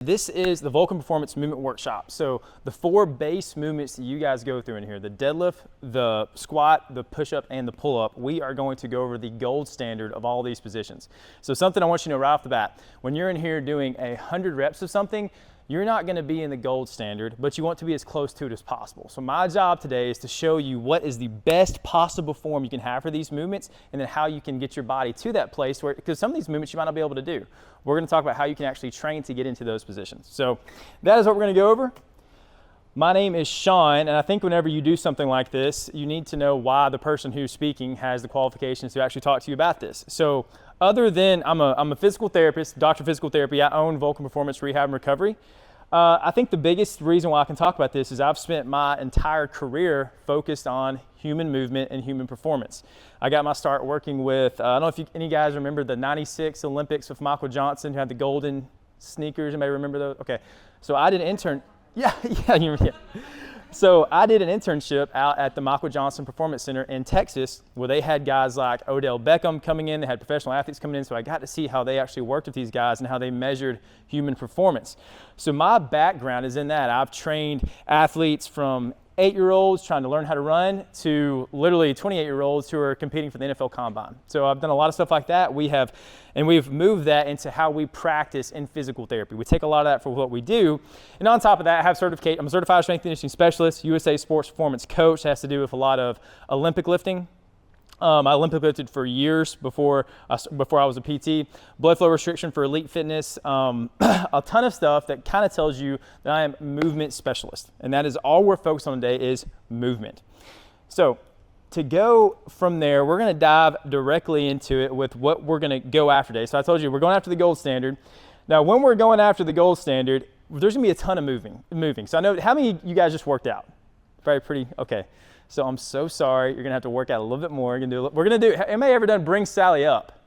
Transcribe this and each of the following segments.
This is the Vulcan Performance Movement Workshop. So the 4 base movements that you guys go through in here, the deadlift, the squat, the push-up, and the pull-up, we are going to go over the gold standard of all these positions. So something I want you to know right off the bat, when you're in here doing 100 reps of something, you're not going to be in the gold standard, but you want to be as close to it as possible. So my job today is to show you what is the best possible form you can have for these movements, and then how you can get your body to that place where, because some of these movements you might not be able to do. We're going to talk about how you can actually train to get into those positions. So that is what we're going to go over. My name is Sean, and I think whenever you do something like this, you need to know why the person who's speaking has the qualifications to actually talk to you about this. So other than I'm a physical therapist, doctor of physical therapy, I own Vulcan Performance Rehab and Recovery. I think the biggest reason why I can talk about this is I've spent my entire career focused on human movement and human performance. I got my start working with, I don't know if any guys remember the 96 Olympics with Michael Johnson, who had the golden sneakers. Anybody remember those? Okay, so I did an intern. Yeah. So I did an internship out at the Michael Johnson Performance Center in Texas, where they had guys like Odell Beckham coming in, they had professional athletes coming in, so I got to see how they actually worked with these guys and how they measured human performance. So my background is in that. I've trained athletes from 8-year-olds trying to learn how to run to literally 28-year-olds who are competing for the NFL Combine. So I've done a lot of stuff like that. We've moved that into how we practice in physical therapy. We take a lot of that for what we do. And on top of that, I have I'm a certified strength and conditioning specialist, USA Sports Performance Coach. It has to do with a lot of Olympic lifting. I Olympic lifted for years before I was a PT. Blood flow restriction for elite fitness. A ton of stuff that kind of tells you that I am a movement specialist. And that is all we're focused on today is movement. So to go from there, we're going to dive directly into it with what we're going to go after today. So I told you we're going after the gold standard. Now, when we're going after the gold standard, there's going to be a ton of moving. So I know, how many of you guys just worked out? Very pretty, okay. So I'm so sorry, you're gonna have to work out a little bit more. We're gonna do, anybody ever done Bring Sally Up?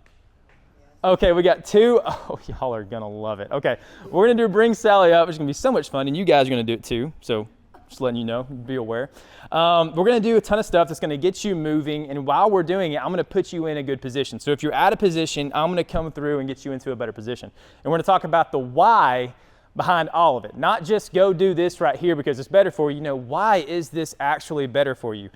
Okay, we got 2. Oh, y'all are gonna love it. Okay, we're gonna do Bring Sally Up, which is gonna be so much fun, and you guys are gonna do it too. So just letting you know, be aware. We're gonna do a ton of stuff that's gonna get you moving, and while we're doing it, I'm gonna put you in a good position. So if you're out of position, I'm gonna come through and get you into a better position. And we're gonna talk about the why behind all of it. Not just go do this right here because it's better for you. Why is this actually better for you?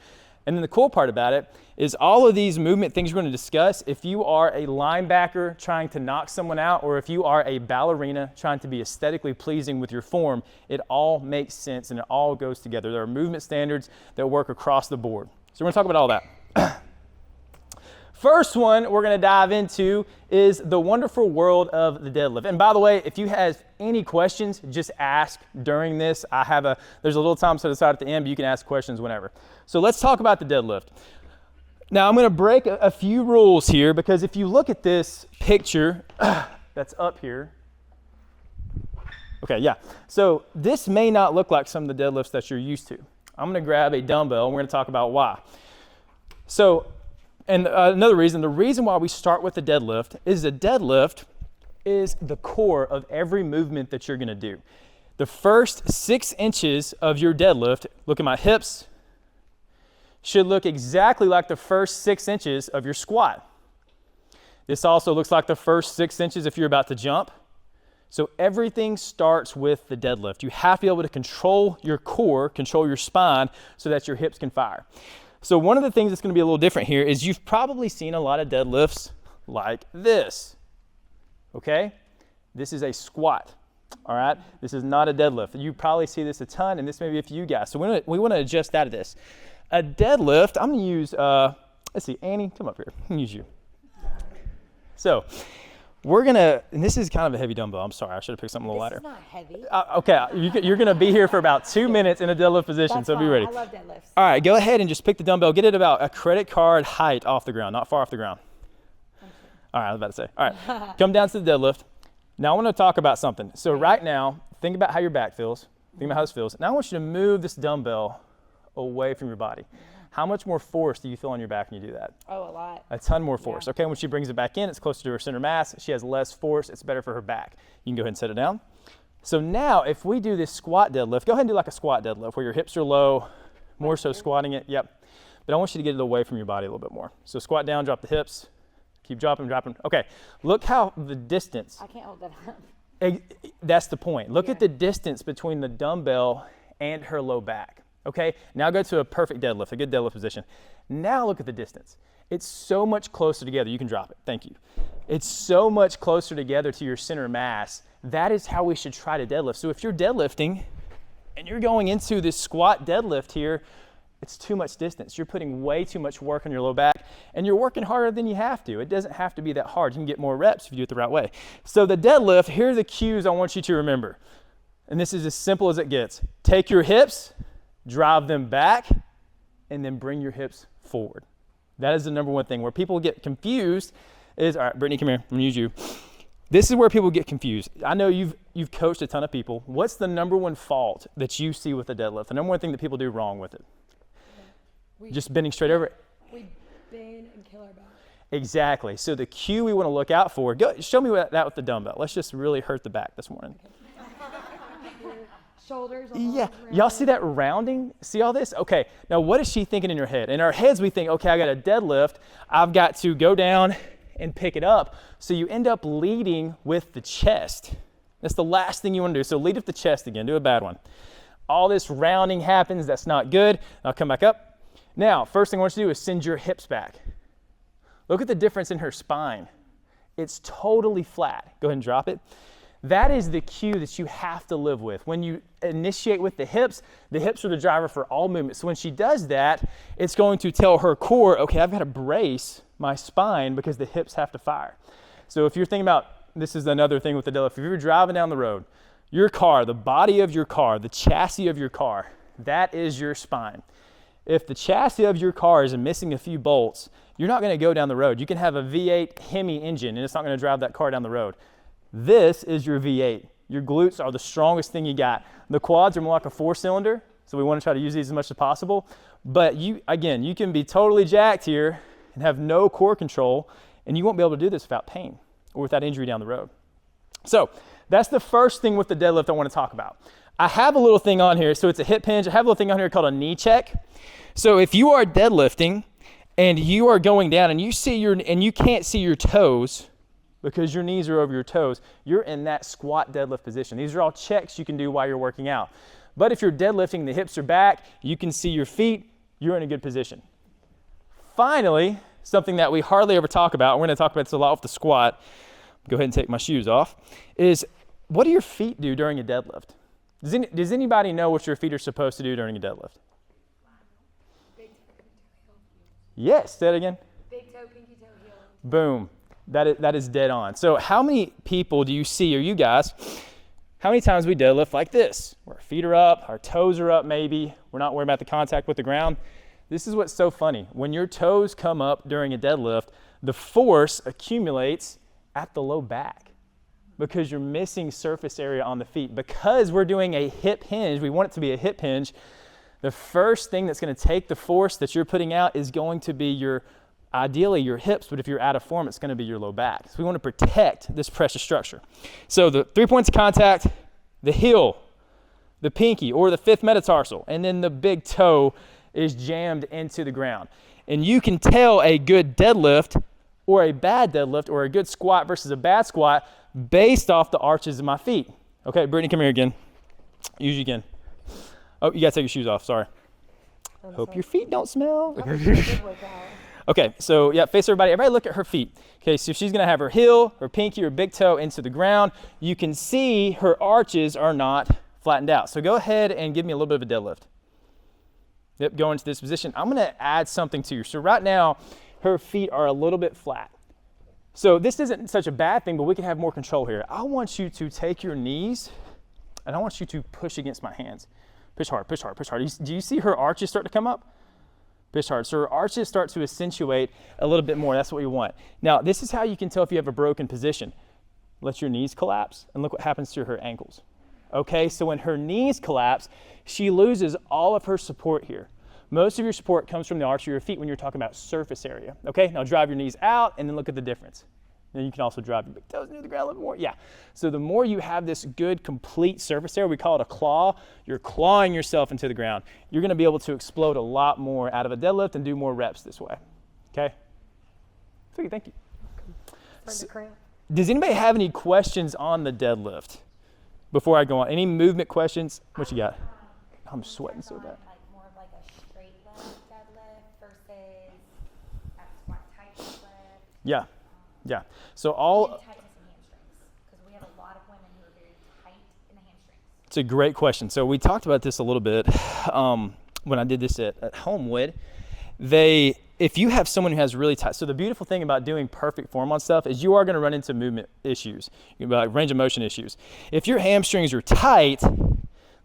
And then the cool part about it is all of these movement things we're going to discuss, if you are a linebacker trying to knock someone out, or if you are a ballerina trying to be aesthetically pleasing with your form, it all makes sense and it all goes together. There are movement standards that work across the board. So we're going to talk about all that. First one we're going to dive into is the wonderful world of the deadlift. And by the way, if you have any questions, just ask during this. There's a little time set aside at the end, but you can ask questions whenever. So let's talk about the deadlift. Now I'm going to break a few rules here, because if you look at this picture that's up here, okay, yeah. So this may not look like some of the deadlifts that you're used to. I'm going to grab a dumbbell and we're going to talk about why. And another reason, the reason why we start with the deadlift is the core of every movement that you're gonna do. The first 6 inches of your deadlift, look at my hips, should look exactly like the first 6 inches of your squat. This also looks like the first 6 inches if you're about to jump. So everything starts with the deadlift. You have to be able to control your core, control your spine, so that your hips can fire. So one of the things that's going to be a little different here is you've probably seen a lot of deadlifts like this, okay? This is a squat, all right? This is not a deadlift. You probably see this a ton, and this may be a few guys. So we want to adjust out of this. A deadlift, I'm going to use, let's see, Annie, come up here. I'm going to use you. So we're going to, and this is kind of a heavy dumbbell. I'm sorry, I should have picked something a little lighter. It's not heavy. Okay, you're going to be here for about 2 minutes in a deadlift position, so be ready. I love deadlifts. All right, go ahead and just pick the dumbbell. Get it about a credit card height off the ground, not far off the ground. All right, I was about to say. All right, come down to the deadlift. Now I want to talk about something. So right now, think about how your back feels. Think about how this feels. Now I want you to move this dumbbell away from your body. How much more force do you feel on your back when you do that? Oh, a lot. A ton more force. Yeah. Okay, when she brings it back in, it's closer to her center mass. She has less force. It's better for her back. You can go ahead and set it down. So now if we do this squat deadlift, go ahead and do like a squat deadlift where your hips are low, more so squatting it. Yep. But I want you to get it away from your body a little bit more. So squat down, drop the hips, keep dropping. Okay, look how the distance. I can't hold that up. That's the point. Look at the distance between the dumbbell and her low back. Okay, now go to a perfect deadlift, a good deadlift position. Now look at the distance. It's so much closer together. You can drop it, thank you. It's so much closer together to your center of mass. That is how we should try to deadlift. So if you're deadlifting and you're going into this squat deadlift here, it's too much distance. You're putting way too much work on your low back and you're working harder than you have to. It doesn't have to be that hard. You can get more reps if you do it the right way. So the deadlift, here are the cues I want you to remember. And this is as simple as it gets. Take your hips, drive them back, and then bring your hips forward. That is the number one thing. Where people get confused is, all right, Brittany, come here, I'm gonna use you. This is where people get confused. I know you've coached a ton of people. What's the number one fault that you see with the deadlift? The number one thing that people do wrong with it? Just bending straight over it. We bend and kill our back. Exactly. So the cue we wanna look out for, show me that with the dumbbell. Let's just really hurt the back this morning. Shoulders. Yeah, y'all see that rounding? See all this? Okay, now what is she thinking in her head? In our heads we think, okay, I got a deadlift, I've got to go down and pick it up. So you end up leading with the chest. That's the last thing you want to do. So lead with the chest again, do a bad one. All this rounding happens, that's not good. I'll come back up. Now, first thing I want you to do is send your hips back. Look at the difference in her spine. It's totally flat. Go ahead and drop it. That is the cue that you have to live with. When you initiate with the hips are the driver for all movements. So when she does that, it's going to tell her core, okay, I've got to brace my spine because the hips have to fire. So if you're thinking about, this is another thing with the deadlift, if you're driving down the road, your car, the body of your car, the chassis of your car, that is your spine. If the chassis of your car is missing a few bolts, you're not going to go down the road. You can have a V8 Hemi engine and it's not going to drive that car down the road. This is your V8. Your glutes are the strongest thing you got. The quads are more like a 4-cylinder, so we want to try to use these as much as possible. But you can be totally jacked here and have no core control, and you won't be able to do this without pain or without injury down the road. So that's the first thing with the deadlift I want to talk about. I have a little thing on here, so it's a hip hinge. I have a little thing on here called a knee check. So if you are deadlifting and you are going down and you can't see your toes, because your knees are over your toes, you're in that squat deadlift position. These are all checks you can do while you're working out. But if you're deadlifting, the hips are back, you can see your feet, you're in a good position. Finally, something that we hardly ever talk about, we're gonna talk about this a lot with the squat, go ahead and take my shoes off, is what do your feet do during a deadlift? Does anybody know what your feet are supposed to do during a deadlift? Yes, say it again. Big toe, pinky toe, heel. Boom. That is dead on. So how many people do you see, or you guys, how many times we deadlift like this? Where our feet are up, our toes are up maybe, we're not worried about the contact with the ground. This is what's so funny. When your toes come up during a deadlift, the force accumulates at the low back because you're missing surface area on the feet. Because we're doing a hip hinge, we want it to be a hip hinge, the first thing that's gonna take the force that you're putting out is going to be ideally your hips, but if you're out of form, it's going to be your low back. So we want to protect this precious structure. So the 3 points of contact, the heel, the pinky, or the fifth metatarsal, and then the big toe is jammed into the ground. And you can tell a good deadlift or a bad deadlift or a good squat versus a bad squat based off the arches of my feet. Okay, Brittany, come here again. Use you again. Oh, you got to take your shoes off, sorry. Hope your feet don't smell. Okay, so yeah, face everybody. Everybody look at her feet. Okay, so she's gonna have her heel, her pinky, or big toe into the ground. You can see her arches are not flattened out. So go ahead and give me a little bit of a deadlift. Yep, go into this position. I'm gonna add something to you. So right now, her feet are a little bit flat. So this isn't such a bad thing, but we can have more control here. I want you to take your knees, and I want you to push against my hands. Push hard, push hard, push hard. Do you see her arches start to come up? Push hard. So her arches start to accentuate a little bit more. That's what we want. Now, this is how you can tell if you have a broken position. Let your knees collapse, and look what happens to her ankles. Okay, so when her knees collapse, she loses all of her support here. Most of your support comes from the arch of your feet when you're talking about surface area. Okay, now drive your knees out, and then look at the difference. Then you can also drive your big toes near the ground a little more. Yeah, so the more you have this good, complete surface area, we call it a claw, you're clawing yourself into the ground. You're gonna be able to explode a lot more out of a deadlift and do more reps this way, okay? Sweet, thank you. Starting to cramp. Does anybody have any questions on the deadlift before I go on? Any movement questions? What you got? I'm sweating so bad. Like more of like a straight leg deadlift versus a squat tight deadlift. Yeah, yeah. So all. And tightness in hamstrings, because we have a lot of women who are very tight in the hamstrings. It's a great question. So we talked about this a little bit when I did this at Homewood. If you have someone who has really tight, so the beautiful thing about doing perfect form on stuff is you are going to run into movement issues, like range of motion issues. If your hamstrings are tight,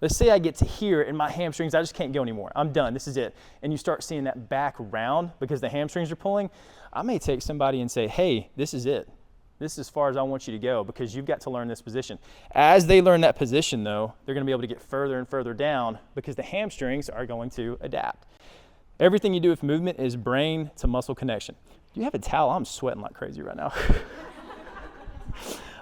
let's say I get to here and my hamstrings, I just can't go anymore. I'm done, this is it. And you start seeing that back round because the hamstrings are pulling. I may take somebody and say, hey, this is it. This is as far as I want you to go because you've got to learn this position. As they learn that position though, they're going to be able to get further and further down because the hamstrings are going to adapt. Everything you do with movement is brain to muscle connection. Do you have a towel? I'm sweating like crazy right now.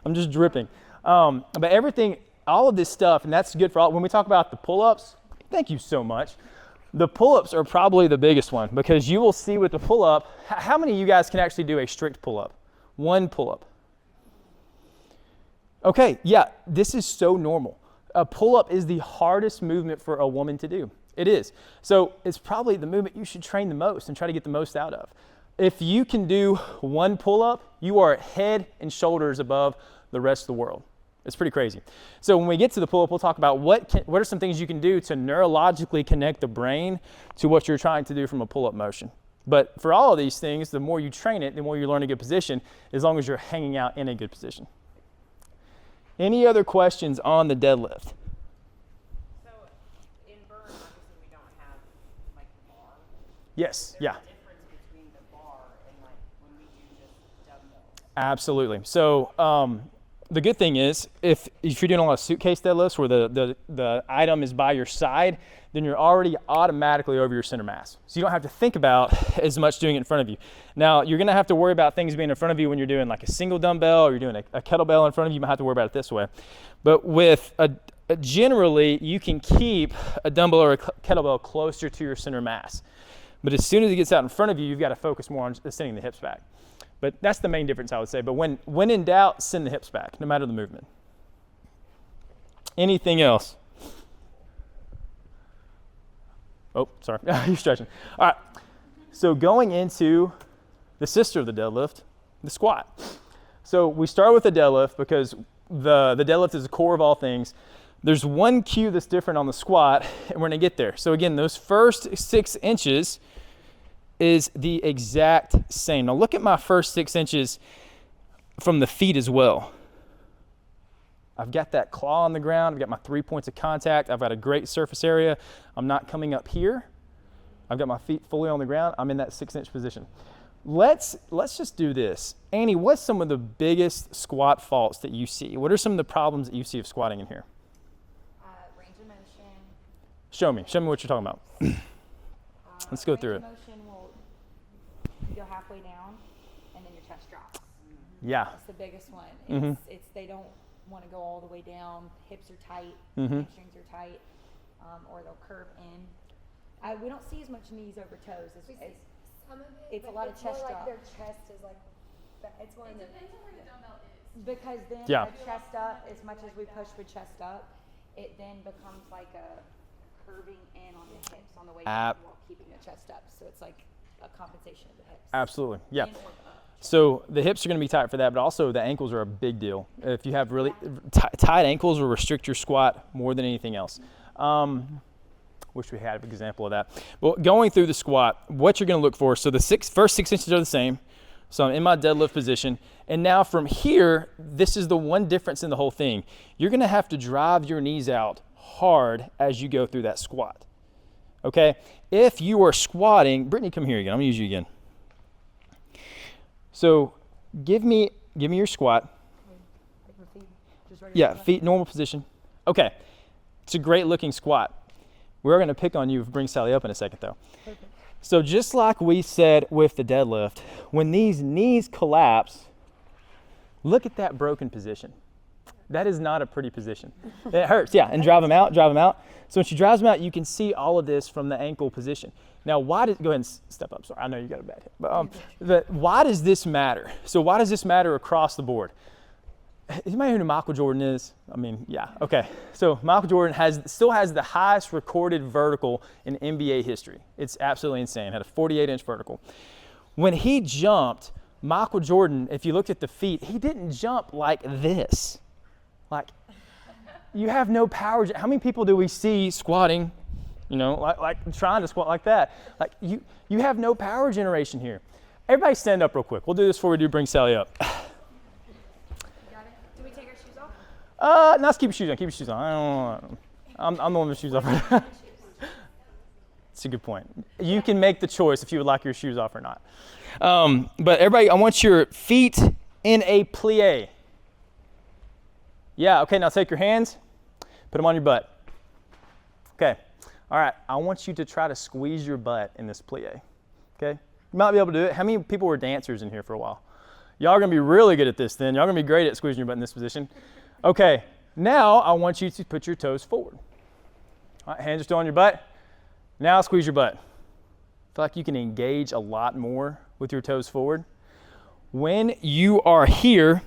I'm just dripping. But everything, all of this stuff, and that's good for all. When we talk about the pull-ups, thank you so much. The pull-ups are probably the biggest one because you will see with the pull-up, how many of you guys can actually do a strict pull-up? One pull-up. Okay, yeah, this is so normal. A pull-up is the hardest movement for a woman to do. It is. So it's probably the movement you should train the most and try to get the most out of. If you can do one pull-up, you are head and shoulders above the rest of the world. It's pretty crazy. So when we get to the pull-up, we'll talk about what are some things you can do to neurologically connect the brain to what you're trying to do from a pull-up motion. But for all of these things, the more you train it, the more you learn a good position, as long as you're hanging out in a good position. Any other questions on the deadlift? Yes, yeah. There's a difference between the bar and like when we do just dumbbells. Absolutely. So the good thing is if you're doing a lot of suitcase deadlifts where the item is by your side, then you're already automatically over your center mass. So you don't have to think about as much doing it in front of you. Now you're gonna have to worry about things being in front of you when you're doing like a single dumbbell or you're doing a kettlebell in front of you. You might have to worry about it this way. But with generally, you can keep a dumbbell or a kettlebell closer to your center mass. But as soon as it gets out in front of you, you've got to focus more on sending the hips back. But that's the main difference, I would say. But when in doubt, send the hips back, no matter the movement. Anything else? Oh, sorry, you're stretching. All right, so going into the sister of the deadlift, the squat. So we start with the deadlift because the deadlift is the core of all things. There's one cue that's different on the squat, and we're gonna get there. So again, those first 6 inches is the exact same. Now look at my first 6 inches from the feet as well. I've got that claw on the ground, I've got my 3 points of contact, I've got a great surface area. I'm not coming up here. I've got my feet fully on the ground, I'm in that 6-inch position. Let's just do this. Annie, what's some of the biggest squat faults that you see? What are some of the problems that you see of squatting in here? Range of motion. Show me what you're talking about. Let's go through it. Range of motion will go halfway down and then your chest drops. Yeah. That's the biggest one. Mhm. It's they don't want to go all the way down. Hips are tight, Mhm. hamstrings are tight, or they'll curve in. We don't see as much knees over toes as Some of it, it's a but lot of it's more chest like drop. their chest is like, it's one of the. Depends on where the dumbbell is. Because then Yeah. a chest up, as much as we push with chest up, it then becomes like a curving in on the hips on the way down while keeping the chest up. So it's like a compensation of the hips. Absolutely, yeah. In or up. So the hips are going to be tight for that, but also the ankles are a big deal. If you have really tight ankles will restrict your squat more than anything else. Wish we had an example of that. Well, going through the squat, what you're going to look for, so the first 6 inches are the same. So I'm in my deadlift position. And now from here, this is the one difference in the whole thing. You're going to have to drive your knees out hard as you go through that squat. Okay? If you are squatting, Brittany, come here again. I'm going to use you again. So give me your squat. Yeah, feet normal position. Okay. It's a great looking squat. We're going to pick on you, bring Sally up in a second though. Perfect. So just like we said with the deadlift, when these knees collapse, look at that broken position. That is not a pretty position. It hurts, yeah, and drive them out. So when she drives them out, you can see all of this from the ankle position. Now, go ahead and step up, sorry, I know you got a bad hip. But why does this matter? So why does this matter across the board? Anybody who Michael Jordan is? I mean, yeah, okay. So Michael Jordan still has the highest recorded vertical in NBA history. It's absolutely insane, had a 48-inch vertical. When he jumped, Michael Jordan, if you looked at the feet, he didn't jump like this. Like, you have no power. How many people do we see squatting, like trying to squat like that? Like, you have no power generation here. Everybody stand up real quick. We'll do this before we do bring Sally up. No, let's keep your shoes on. Keep your shoes on. I'm the one with shoes off. That's a good point. You can make the choice if you would like your shoes off or not. But everybody, I want your feet in a plie. Yeah, okay, now take your hands, put them on your butt. Okay, all right, I want you to try to squeeze your butt in this plie, okay? You might be able to do it. How many people were dancers in here for a while? Y'all are gonna be really good at this then. Y'all are gonna be great at squeezing your butt in this position. Okay, now I want you to put your toes forward. All right, hands are still on your butt. Now squeeze your butt. I feel like you can engage a lot more with your toes forward. When you are here,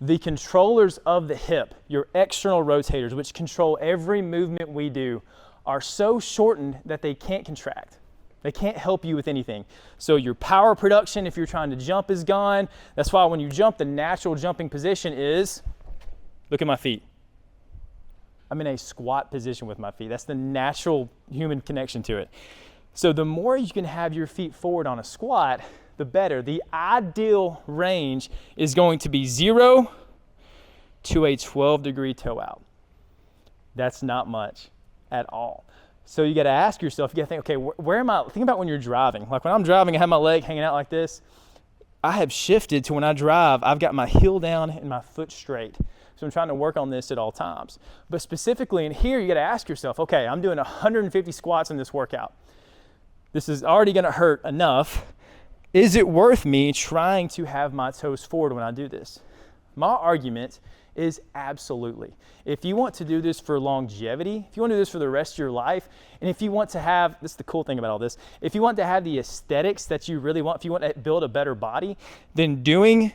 the controllers of the hip, your external rotators, which control every movement we do, are so shortened that they can't contract. They can't help you with anything. So your power production, if you're trying to jump, is gone. That's why when you jump, the natural jumping position is, look at my feet. I'm in a squat position with my feet. That's the natural human connection to it. So the more you can have your feet forward on a squat, the better. The ideal range is going to be 0 to a 12-degree toe out. That's not much at all. So you got to ask yourself, you got to think, okay, where am I? Think about when you're driving. Like when I'm driving, I have my leg hanging out like this. I have shifted to when I drive, I've got my heel down and my foot straight. So I'm trying to work on this at all times. But specifically in here, you got to ask yourself, okay, I'm doing 150 squats in this workout. This is already going to hurt enough. Is it worth me trying to have my toes forward when I do this? My argument is absolutely. If you want to do this for longevity, if you want to do this for the rest of your life, and if you want to have, this is the cool thing about all this, if you want to have the aesthetics that you really want, if you want to build a better body, then doing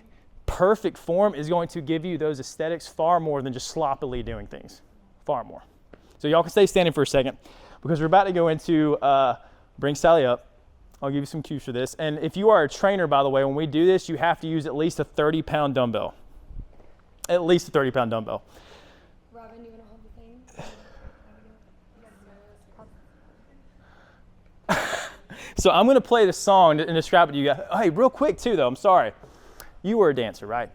perfect form is going to give you those aesthetics far more than just sloppily doing things, far more. So y'all can stay standing for a second because we're about to go into bring Sally up. I'll give you some cues for this. And if you are a trainer, by the way, when we do this, you have to use at least a 30-pound dumbbell. At least a 30-pound dumbbell. Robin, you want to hold the thing? So I'm going to play the song and describe it to you guys. Hey, real quick too, though. I'm sorry. You were a dancer, right?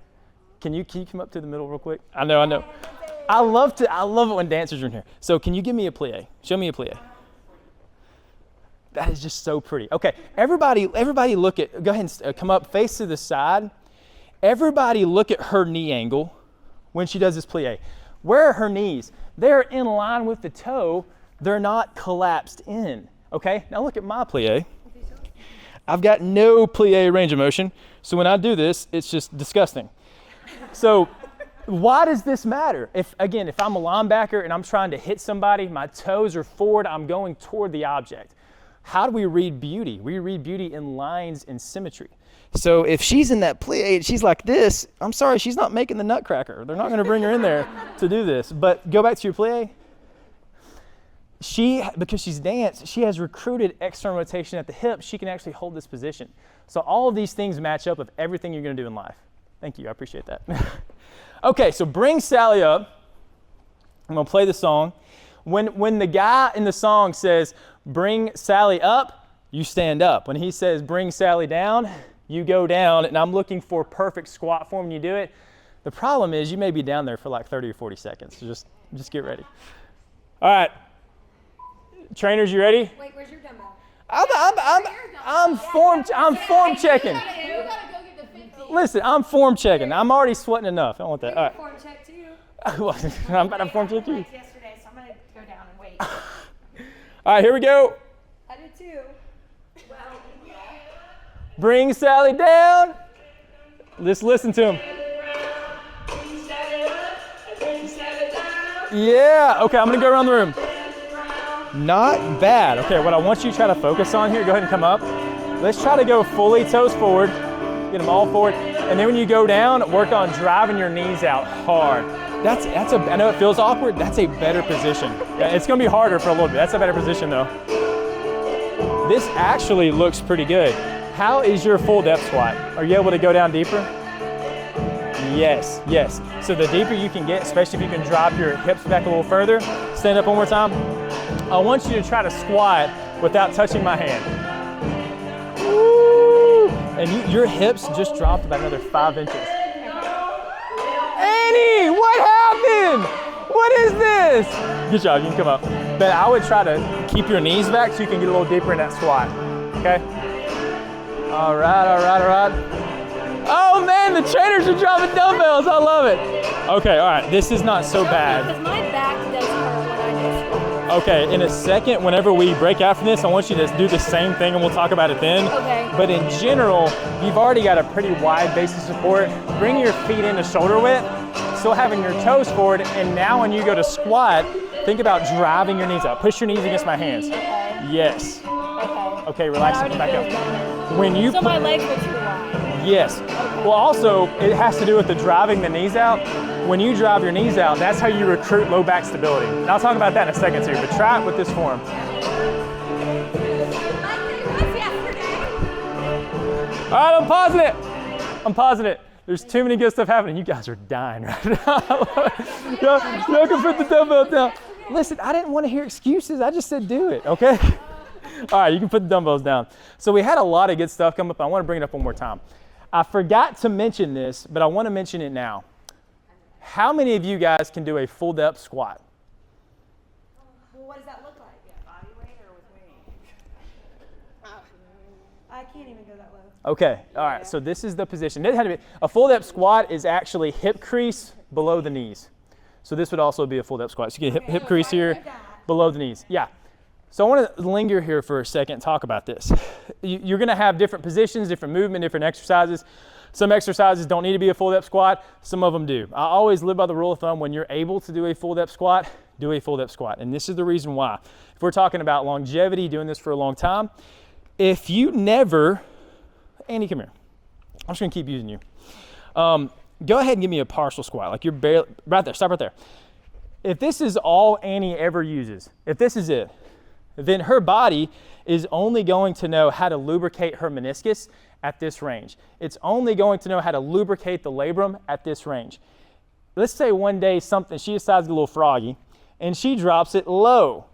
Can you come up to the middle real quick? I know. I love it when dancers are in here. So can you give me a plie? Show me a plie. That is just so pretty. Okay, everybody look at, go ahead and come up, face to the side. Everybody look at her knee angle when she does this plie. Where are her knees? They're in line with the toe. They're not collapsed in, okay? Now look at my plie. I've got no plie range of motion, so when I do this, it's just disgusting. So why does this matter? If I'm a linebacker and I'm trying to hit somebody, my toes are forward, I'm going toward the object. How do we read beauty? We read beauty in lines and symmetry. So if she's in that plie and she's like this, I'm sorry, she's not making the nutcracker. They're not going to bring her in there to do this. But go back to your plie. Because she's danced, she has recruited external rotation at the hip. She can actually hold this position. So all of these things match up with everything you're going to do in life. Thank you. I appreciate that. Okay, so bring Sally up. I'm going to play the song. When the guy in the song says, bring Sally up, you stand up. When he says, bring Sally down, you go down. And I'm looking for perfect squat form when you do it. The problem is you may be down there for like 30 or 40 seconds. So just get ready. All right. Trainers, you ready? Wait, where's your dumbbell? I'm form checking. You gotta go get the 50. Listen, I'm form checking. I'm already sweating enough. I don't want that. All right. Form check too. I'm about to form check too. Yesterday, so I'm gonna go down and wait. All right, here we go. I did too. Bring Sally down. Let's listen to him. Bring Sally up. Yeah, okay, I'm gonna go around the room. Not bad. Okay, what I want you to try to focus on here, go ahead and come up. Let's try to go fully toes forward, get them all forward. And then when you go down, work on driving your knees out hard. I know it feels awkward, that's a better position. It's gonna be harder for a little bit, that's a better position though. This actually looks pretty good. How is your full depth squat? Are you able to go down deeper? Yes, yes. So the deeper you can get, especially if you can drop your hips back a little further, stand up one more time. I want you to try to squat without touching my hand. Woo! And your hips just dropped about another 5 inches. Annie, what happened? What is this? Good job, you can come up. But I would try to keep your knees back so you can get a little deeper in that squat, okay? All right, all right, all right. Oh man, the trainers are dropping dumbbells, I love it. Okay, all right, this is not so bad. Because my back does hurt when I do squats. Okay, in a second, whenever we break after this, I want you to do the same thing and we'll talk about it then. Okay. But in general, you've already got a pretty wide base of support. Bring your feet into shoulder width, still having your toes forward, and now when you go to squat, think about driving your knees up. Push your knees against my hands. Okay. Yes. Okay. Okay, relax and come back up. When you So my legs are too wide. Yes. Well, also, it has to do with the driving the knees out. When you drive your knees out, that's how you recruit low back stability. And I'll talk about that in a second too, but try it with this form. All right, I'm pausing it. I'm pausing it. There's too many good stuff happening. You guys are dying right now. Y'all can put the dumbbell down. Listen, I didn't want to hear excuses. I just said do it, okay? All right, you can put the dumbbells down. So we had a lot of good stuff come up. I want to bring it up one more time. I forgot to mention this, but I want to mention it now. How many of you guys can do a full depth squat? Well, what does that look like? Body weight or with weight? I can't even go that low. Okay, all right, so this is the position. It had to be, a full depth squat is actually hip crease below the knees. So this would also be a full depth squat. So you get hip crease here, below the knees. Yeah. So I want to linger here for a second and talk about this. You're going to have different positions, different movement, different exercises. Some exercises don't need to be a full depth squat. Some of them do. I always live by the rule of thumb, when you're able to do a full depth squat, do a full depth squat. And this is the reason why. If we're talking about longevity, doing this for a long time, if you never, Andy, come here. I'm just going to keep using you. Go ahead and give me a partial squat. Like you're barely, right there, stop right there. If this is all Annie ever uses, if this is it, then her body is only going to know how to lubricate her meniscus at this range. It's only going to know how to lubricate the labrum at this range. Let's say one day she decides to get a little froggy and she drops it low.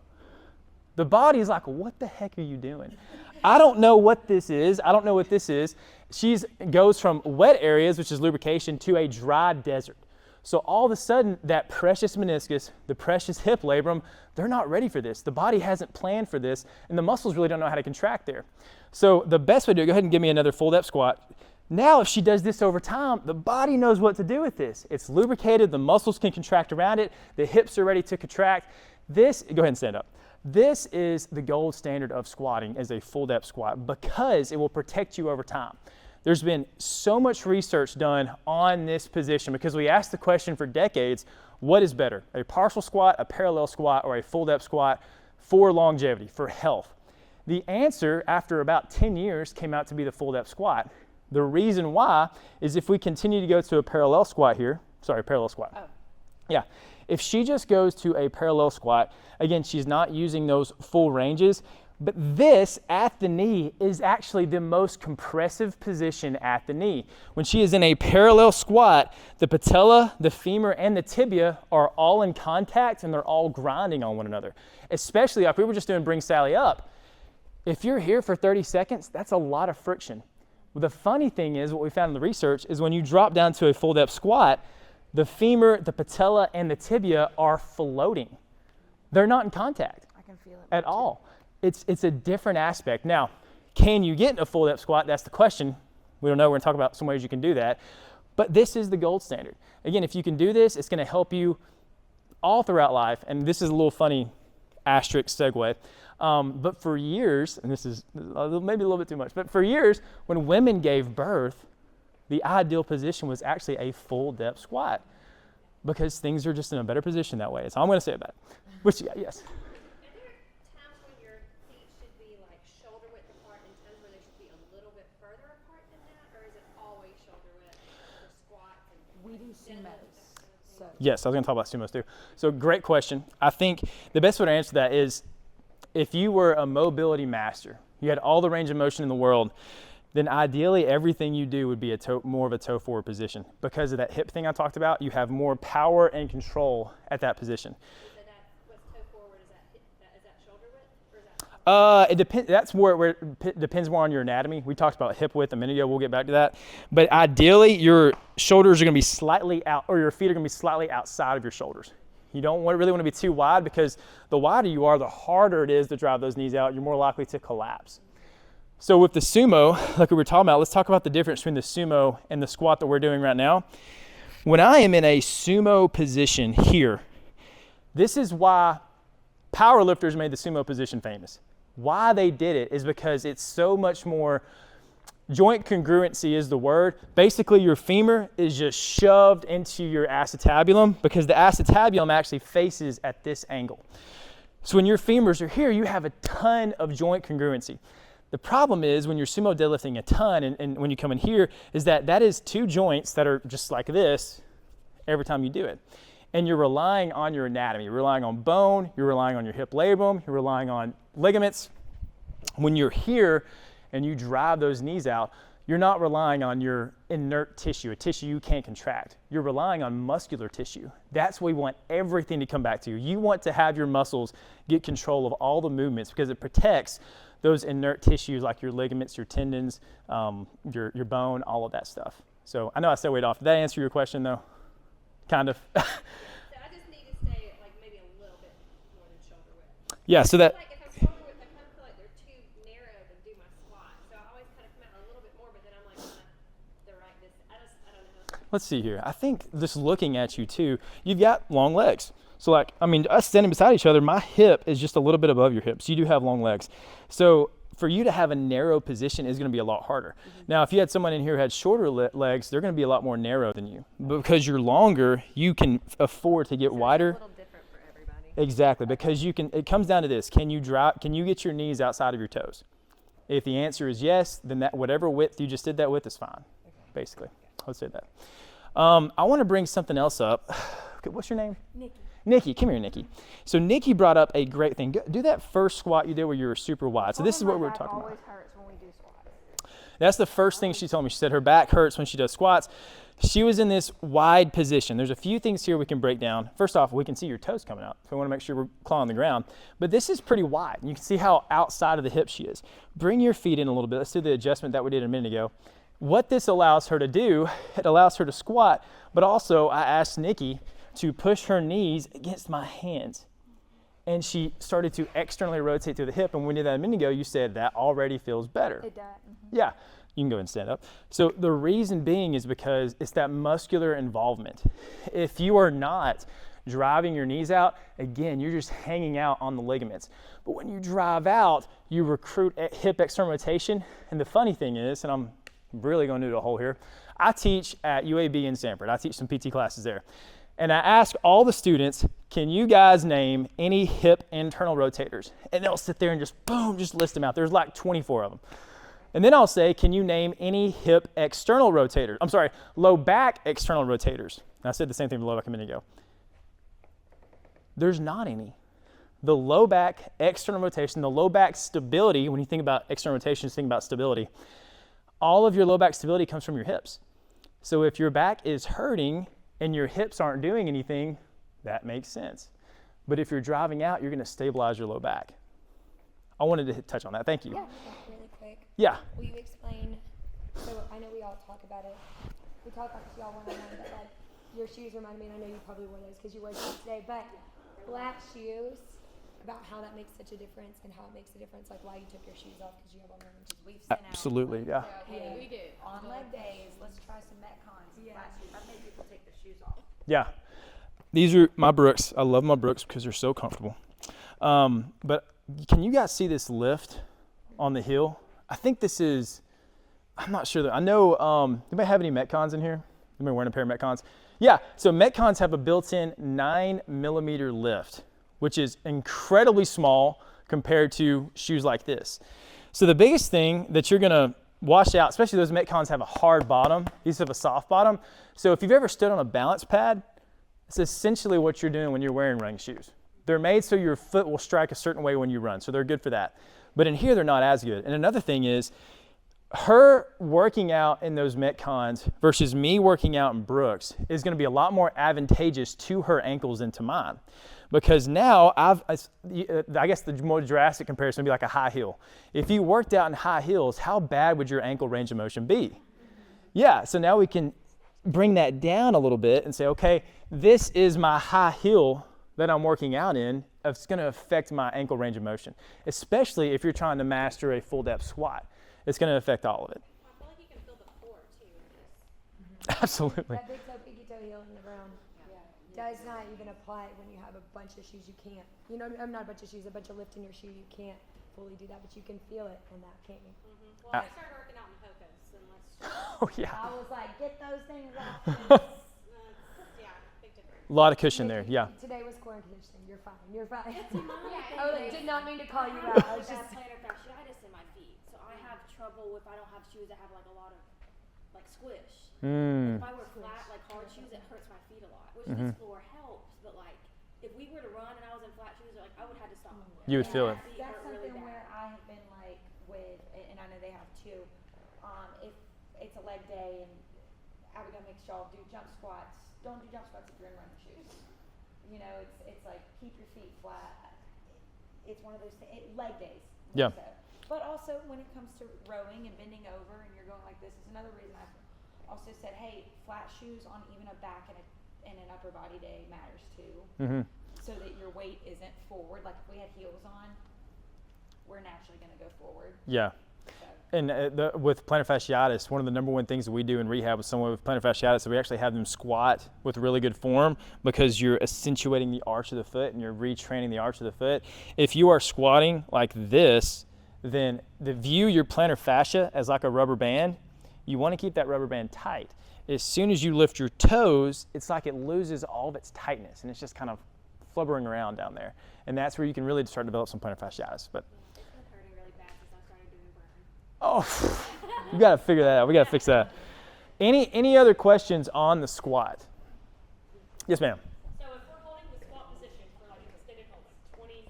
The body's like, what the heck are you doing? I don't know what this is. I don't know what this is. She goes from wet areas, which is lubrication, to a dry desert. So all of a sudden, that precious meniscus, the precious hip labrum, they're not ready for this. The body hasn't planned for this, and the muscles really don't know how to contract there. So the best way to do it, go ahead and give me another full depth squat. Now, if she does this over time, the body knows what to do with this. It's lubricated, the muscles can contract around it, the hips are ready to contract. Go ahead and stand up. This is the gold standard of squatting, as a full depth squat, because it will protect you over time. There's been so much research done on this position because we asked the question for decades, what is better, a partial squat, a parallel squat, or a full depth squat for longevity, for health? The answer, after about 10 years, came out to be the full depth squat. The reason why is if we continue to go to a parallel squat here, parallel squat. Oh. Yeah, if she just goes to a parallel squat, again, she's not using those full ranges, but this at the knee is actually the most compressive position at the knee. When she is in a parallel squat, the patella, the femur, and the tibia are all in contact and they're all grinding on one another. Especially if we were just doing bring Sally up. If you're here for 30 seconds, that's a lot of friction. Well, the funny thing is, what we found in the research is when you drop down to a full depth squat, the femur, the patella, and the tibia are floating. They're not in contact at all. It's a different aspect. Now, can you get in a full depth squat? That's the question. We don't know. We're going to talk about some ways you can do that. But this is the gold standard. Again, if you can do this, it's going to help you all throughout life. And this is a little funny asterisk segue. But for years, and this is maybe a little bit too much, but for years, when women gave birth, the ideal position was actually a full depth squat. because things are just in a better position that way. That's all I'm going to say about it. What you got? Yes. Are there times when your feet should be like shoulder width apart and times where they should be a little bit further apart than that, or is it always shoulder width for squats and We do sumos. So Yes, I was going to talk about sumos too. So great question. I think the best way to answer that is if you were a mobility master, you had all the range of motion in the world, then ideally everything you do would be more of a toe forward position. Because of that hip thing I talked about, you have more power and control at that position. so that what's toe forward, is that shoulder width or is that It depends. That's where it depends more on your anatomy. We talked about hip width a minute ago. We'll get back to that. But ideally, your shoulders are going to be slightly out, or your feet are going to be slightly outside of your shoulders. You don't really want to be too wide, because the wider you are, the harder it is to drive those knees out. You're more likely to collapse. So with the sumo, like we were talking about, let's talk about the difference between the sumo and the squat that we're doing right now. When I am in a sumo position here, this is why powerlifters made the sumo position famous. Why they did it is because it's so much more, joint congruency is the word. Basically, your femur is just shoved into your acetabulum because the acetabulum actually faces at this angle. So when your femurs are here, you have a ton of joint congruency. The problem is when you're sumo deadlifting a ton and when you come in here is that is two joints that are just like this every time you do it. And you're relying on your anatomy. You're relying on bone, you're relying on your hip labrum, you're relying on ligaments. When you're here and you drive those knees out, you're not relying on your inert tissue, a tissue you can't contract. You're relying on muscular tissue. That's what we want everything to come back to. You want to have your muscles get control of all the movements because it protects those inert tissues like your ligaments, your tendons, your bone, all of that stuff. So I know I segued off. Did that answer your question though? Kind of. so I just need to stay at like maybe a little bit more than shoulder width. Yeah, so that, Like if I'm shoulder width, I kind of feel like they're too narrow to do my squat. So I always kind of come out a little bit more, but then I'm like not the right distance. I don't know. let's see here. I think just looking at you too, you've got long legs. So like, I mean, us standing beside each other, my hip is just a little bit above your hip. So you do have long legs. So for you to have a narrow position is going to be a lot harder. Now, if you had someone in here who had shorter legs, they're going to be a lot more narrow than you. Because you're longer, you can afford to get wider. A little different for everybody. Exactly, because you can. It comes down to this: can you get your knees outside of your toes? If the answer is yes, then that whatever width you just did that with is fine. Basically, let's say that. I want to bring something else up. Okay, what's your name? Nikki. Nikki, come here, Nikki. So Nikki brought up a great thing. Do that first squat you did where you were super wide. So this is what we're talking about. Always hurts when we do squats. That's the first thing she told me. She said her back hurts when she does squats. She was in this wide position. There's a few things here we can break down. First off, we can see your toes coming out. So we want to make sure we're clawing the ground. But this is pretty wide. You can see how outside of the hip she is. Bring your feet in a little bit. Let's do the adjustment that we did a minute ago. What this allows her to do, it allows her to squat, but also I asked Nikki to push her knees against my hands. And she started to externally rotate through the hip. And when we did that a minute ago, you said that already feels better. It does. Mm-hmm. Yeah, you can go and stand up. So the reason being is because it's that muscular involvement. If you are not driving your knees out, again, you're just hanging out on the ligaments. But when you drive out, you recruit hip external rotation. And the funny thing is, and I'm really going to do the whole here, I teach at UAB in Sanford. I teach some PT classes there. And I ask all the students, can you guys name any hip internal rotators? And they'll sit there and just boom, just list them out. There's like 24 of them. And then I'll say, can you name any hip external rotators? I'm sorry, low back external rotators. And I said the same thing for low back a minute ago. There's not any. The low back external rotation, the low back stability, when you think about external rotation, just think about stability. All of your low back stability comes from your hips. So if your back is hurting and your hips aren't doing anything, that makes sense. But if you're driving out, you're going to stabilize your low back. I wanted to touch on that. Thank you. Yeah, really quick. Yeah. Will you explain, so I know we all talk about it, we talk about this y'all one-on-one, but like your shoes remind me, and I know you probably wore those because you wore shoes today, but black shoes, about how that makes such a difference and how it makes a difference, like why you took your shoes off because you have on them. We've sent out. Absolutely, yeah. Hey, we do. on leg days, let's try some Metcons and flat shoes. I've made people take their shoes off. Yeah. These are my Brooks. I love my Brooks because they're so comfortable. But can you guys see this lift on the heel? I think this is, I'm not sure. I know, anybody have any Metcons in here? Anybody wearing a pair of Metcons? Yeah, so Metcons have a built-in 9mm lift, which is incredibly small compared to shoes like this. So the biggest thing that you're gonna wash out, especially those Metcons have a hard bottom, these have a soft bottom. So if you've ever stood on a balance pad, it's essentially what you're doing when you're wearing running shoes. They're made so your foot will strike a certain way when you run, so they're good for that. But in here, they're not as good. And another thing is, her working out in those Metcons versus me working out in Brooks is gonna be a lot more advantageous to her ankles than to mine. Because now, I guess the more drastic comparison would be like a high heel. If you worked out in high heels, how bad would your ankle range of motion be? Yeah, so now we can bring that down a little bit and say, okay, this is my high heel that I'm working out in. It's gonna affect my ankle range of motion, especially if you're trying to master a full depth squat. It's gonna affect all of it. I feel like you can feel the floor too. Absolutely. That big toe, pinky toe heel in the ground does not even apply when you have a bunch of shoes. You can't, you know, I'm not a bunch of shoes, a bunch of lift in your shoe. You can't fully do that, but you can feel it in that, can't you? Well, I started working out in Hokas, and let's Oh yeah. I was like, get those things off. yeah, big difference. A lot of cushion there, yeah. Today was core and conditioning. You're fine. You're fine. Yeah, I did not mean to call you out. I was bad just. plantar fasciitis in my feet, so I have trouble if I don't have shoes that have like a lot of like squish. If I wear flat, like hard shoes, it hurts my feet a lot. Which this floor helps, but like if we were to run and I was in flat shoes, like I would have to stop. You would feel it. Feet That's hurt really something bad. where I have been like with, and I know they have too. If it's a leg day and Abigail makes y'all do jump squats, don't do jump squats if you're in running shoes. You know, it's like keep your feet flat. It's one of those leg days. Yeah. So. But also when it comes to rowing and bending over and you're going like this is another reason I've also said, hey, flat shoes on even a back and an upper body day matters too. So that your weight isn't forward. Like if we had heels on, we're naturally going to go forward. Yeah. So. And with plantar fasciitis, one of the number one things that we do in rehab with someone with plantar fasciitis is we actually have them squat with really good form because you're accentuating the arch of the foot and you're retraining the arch of the foot. If you are squatting like this, then view your plantar fascia as like a rubber band. You want to keep that rubber band tight. As soon as you lift your toes, it's like it loses all of its tightness and it's just kind of flubbering around down there. And that's where you can really start to develop some plantar fasciitis. But It's been hurting really bad since I started doing burn. oh, you got to figure that out. We got to fix that. Any other questions on the squat? Yes, ma'am. So if we're holding the squat position for like an extended hold, like 20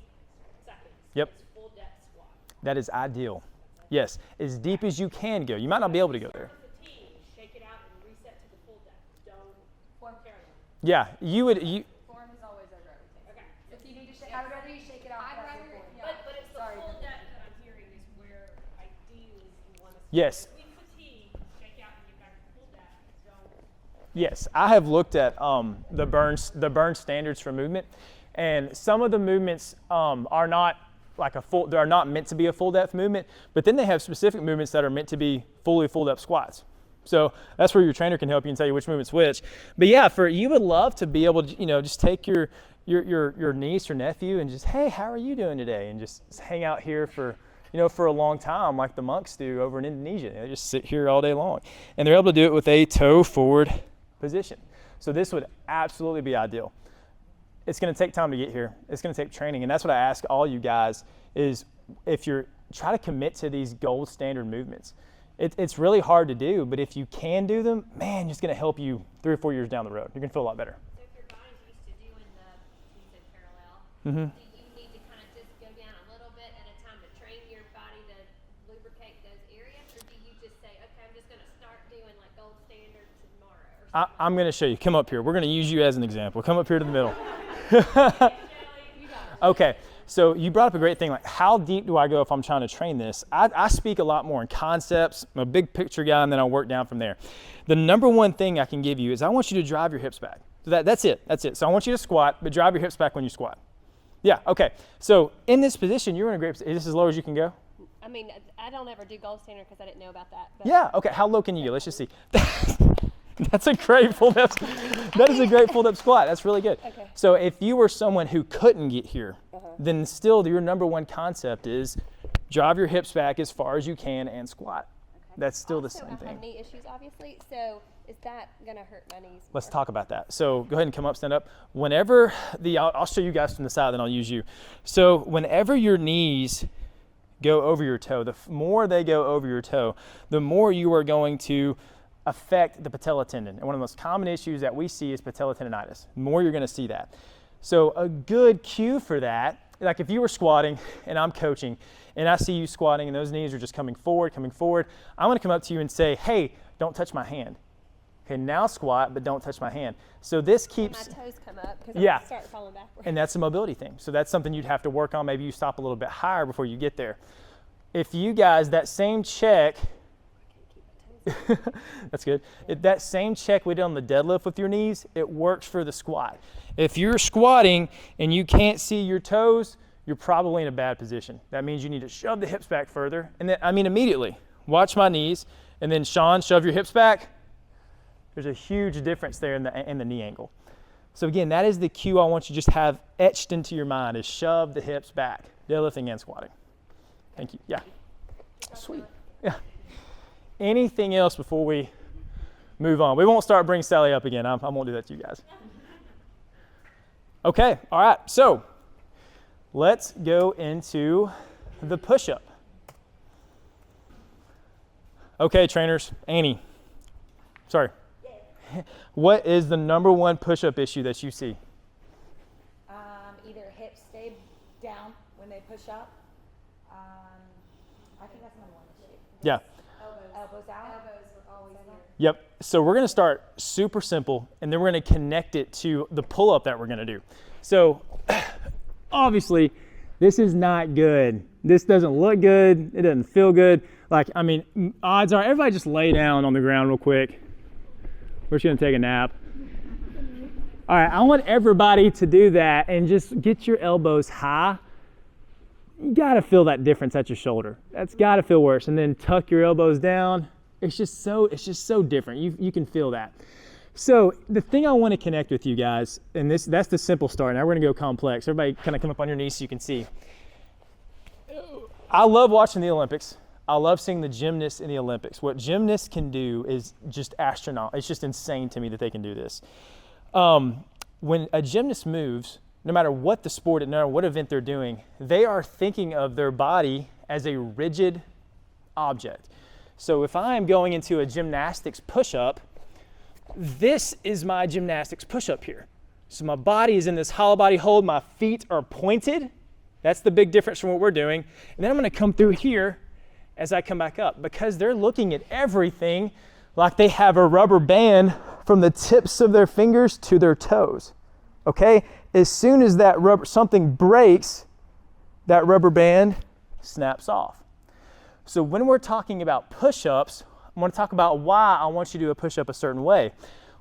seconds, Yep. it's full depth squat. That is ideal. Yes, as deep as you can go. You might not be able to go there. Start with the team, shake it out and reset to the full depth. Don't carry on. Yeah, you. Form is always over everything. Okay. If you need to shake, I would rather you shake it out. I'd that's rather- important. yeah. But it's the full depth that I'm hearing is where ideally you want to Yes. between fatigue, shake out and get back to full depth. Don't Yes, I have looked at the burn standards for movement, and some of the movements are not like they are not meant to be a full depth movement, but then they have specific movements that are meant to be fully full depth squats. So that's where your trainer can help you and tell you which movement's which. But yeah, you would love to be able to just take your niece or nephew and just, hey, how are you doing today, and just hang out here for a long time like the monks do over in Indonesia. They just sit here all day long, and they're able to do it with a toe forward position. So this would absolutely be ideal. It's going to take time to get here. It's going to take training, and that's what I ask all you guys is if you're try to commit to these gold standard movements. It's really hard to do, but if you can do them, man, it's going to help you 3 or 4 years down the road. You're going to feel a lot better. So if your body's used to doing you said parallel, Mm-hmm. do you need to kind of just go down a little bit at a time to train your body to lubricate those areas? Or do you just say, okay, I'm just going to start doing like gold standard tomorrow? Or I'm going to show you. Come up here. We're going to use you as an example. Come up here to the middle. Okay, so you brought up a great thing, like how deep do I go if I'm trying to train this? I speak a lot more in concepts. I'm a big picture guy, and then I'll work down from there. The number one thing I can give you is I want you to drive your hips back. So that's it. So I want you to squat, but drive your hips back when you squat. Yeah, okay. So in this position, you're in a great position. Is this as low as you can go? I mean, I don't ever do gold standard because I didn't know about that. But Yeah, okay. How low can you go? Let's just see. That's a great full depth. That is a great full depth squat. That's really good. Okay. So if you were someone who couldn't get here, then still your number one concept is drive your hips back as far as you can and squat. That's still the Also, same I have thing. knee issues, obviously. So is that gonna hurt my knees? Let's more? talk about that. So go ahead and come up, stand up. Whenever I'll show you guys from the side, then I'll use you. So whenever your knees go over your toe, the more they go over your toe, the more you are going to affect the patella tendon. And one of the most common issues that we see is patella tendonitis. The more you're going to see that. So a good cue for that, like if you were squatting and I'm coaching and I see you squatting and those knees are just coming forward, I'm going to come up to you and say, hey, don't touch my hand. Okay, now squat, but don't touch my hand. So this keeps... My toes come up because Yeah. I start falling backwards. And that's a mobility thing. So that's something you'd have to work on. Maybe you stop a little bit higher before you get there. If you guys, that same check, that's good. If that same check we did on the deadlift with your knees, it works for the squat. If you're squatting and you can't see your toes, you're probably in a bad position. That means you need to shove the hips back further. And then, immediately, watch my knees. And then Sean, shove your hips back. There's a huge difference there in the knee angle. So again, that is the cue I want you to just have etched into your mind is shove the hips back, deadlifting and squatting. Thank you. Yeah. Sweet. Yeah. Anything else before we move on? We won't start bring Sally up again. I won't do that to you guys. Okay. All right. So let's go into the push-up. Okay, trainers. Annie. Sorry. What is the number one push-up issue that you see? Either hips stay down when they push up. I think that's number one issue. Yeah. Elbows out. Elbows are always here. Yep. So we're going to start super simple, and then we're going to connect it to the pull-up that we're going to do. So obviously, this is not good. This doesn't look good. It doesn't feel good. Odds are everybody just lay down on the ground real quick. We're just going to take a nap. All right, I want everybody to do that and just get your elbows high. You got to feel that difference at your shoulder. That's got to feel worse. And then tuck your elbows down. It's just so different. You can feel that. So the thing I want to connect with you guys, and that's the simple start. Now we're going to go complex. Everybody kind of come up on your knees so you can see. I love watching the Olympics. I love seeing the gymnasts in the Olympics. What gymnasts can do is just astronomical. It's just insane to me that they can do this. When a gymnast moves, no matter what the sport, no matter what event they're doing, they are thinking of their body as a rigid object. So if I'm going into a gymnastics push-up, this is my gymnastics push-up here. So my body is in this hollow body hold. My feet are pointed. That's the big difference from what we're doing. And then I'm going to come through here as I come back up, because they're looking at everything like they have a rubber band from the tips of their fingers to their toes. Okay? As soon as something breaks, that rubber band snaps off. So when we're talking about push-ups, I want to talk about why I want you to do a push-up a certain way.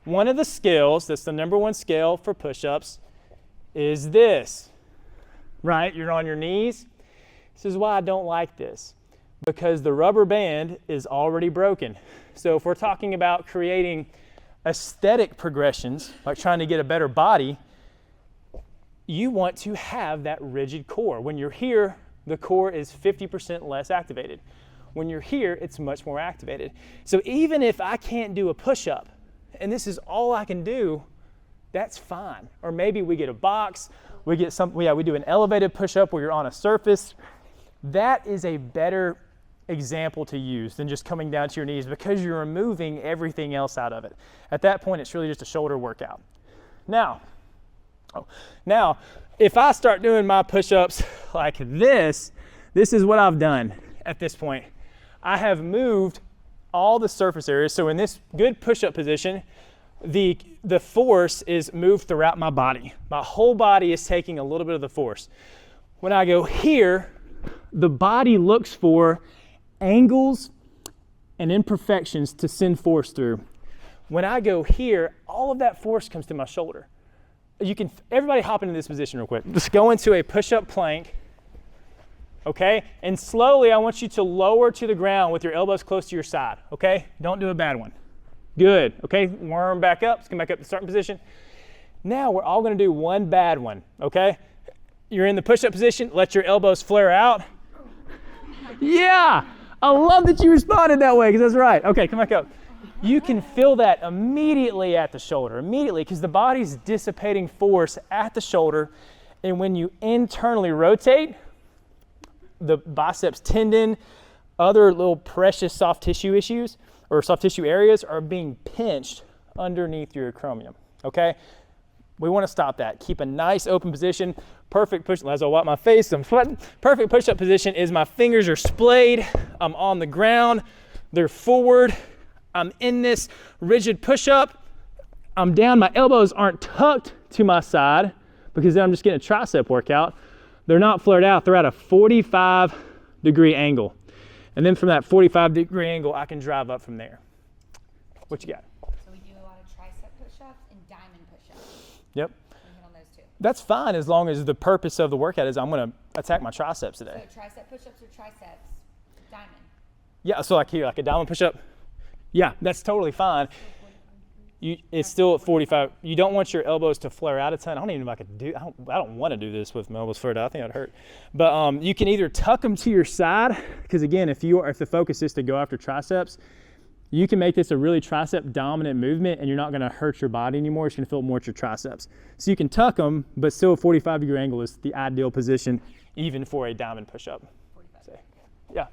One of the scales, that's the number one scale for push-ups, is this. Right? You're on your knees. This is why I don't like this, because the rubber band is already broken. So if we're talking about creating aesthetic progressions, like trying to get a better body, you want to have that rigid core. When you're here, the core is 50% less activated. When you're here, it's much more activated. So even if I can't do a push-up, and this is all I can do, that's fine. Or maybe we get a box, we do an elevated push-up where you're on a surface. That is a better example to use than just coming down to your knees, because you're removing everything else out of it. At that point, it's really just a shoulder workout. Now, if I start doing my push-ups like this is what I've done at this point. I have moved all the surface areas. So in this good push-up position, the force is moved throughout my body. My whole body is taking a little bit of the force. When I go here, the body looks for angles and imperfections to send force through. When I go here, all of that force comes to my shoulder. Everybody hop into this position real quick. Just go into a push-up plank, okay? And slowly, I want you to lower to the ground with your elbows close to your side, okay? Don't do a bad one. Good, okay? Worm back up. Let's come back up to starting position. Now, we're all gonna do one bad one, okay? You're in the push-up position. Let your elbows flare out. Yeah, I love that you responded that way, because that's right. Okay, come back up. You can feel that immediately at the shoulder, because the body's dissipating force at the shoulder, and when you internally rotate, the biceps tendon, other little precious soft tissue issues, or soft tissue areas are being pinched underneath your acromion, okay? We want to stop that. Keep a nice open position. Perfect push, as I wipe my face, I'm sweating. Perfect push-up position is my fingers are splayed. I'm on the ground. They're forward. I'm in this rigid push-up. I'm down. My elbows aren't tucked to my side because then I'm just getting a tricep workout. They're not flared out. They're at a 45-degree angle. And then from that 45-degree angle, I can drive up from there. What you got? So we do a lot of tricep push-ups and diamond push-ups. Yep. We hit on those two. That's fine as long as the purpose of the workout is I'm going to attack my triceps today. So tricep push-ups or triceps, diamond. Yeah, so like here, like a diamond push-up. Yeah, that's totally fine. It's still at 45. You don't want your elbows to flare out a ton. I don't even know if I could do. I don't want to do this with my elbows flared out. I think that'd hurt. But you can either tuck them to your side, because again, if the focus is to go after triceps, you can make this a really tricep dominant movement, and you're not going to hurt your body anymore. It's going to feel more at your triceps. So you can tuck them, but still a 45-degree angle is the ideal position, even for a diamond push-up. So, yeah.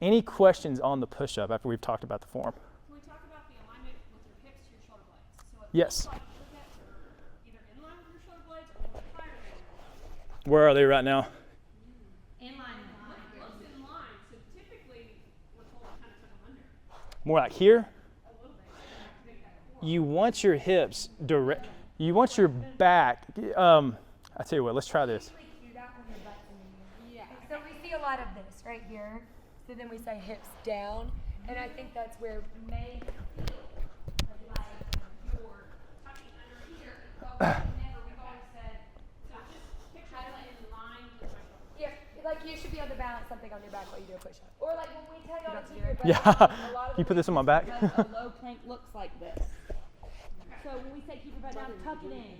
Any questions on the push-up after we've talked about the form? Can we talk about the alignment with your hips to your shoulder blades? So it Yes. looks like your hips are either in line with your shoulder blades or a little bit higher than your shoulder blades. Where are they right now? In line. Close in line. So typically, we're told to kind of tuck them under More like here? a little bit. To make that form. You want your hips direct. You want your back. I tell you what, let's try this. Do that when your butt's in the mirror. Yeah. So we see a lot of this right here. So then we say hips down, and I think that's where May feel like you're tucking under here, but we've always said, so just picture it in line with my shoulder. yeah, like you should be able to balance something on your back while you do a push-up. Or like when we tell y'all to do your butt, Yeah. a lot of You put this on my back? A low plank looks like this. So when we say keep your butt down, tuck it in.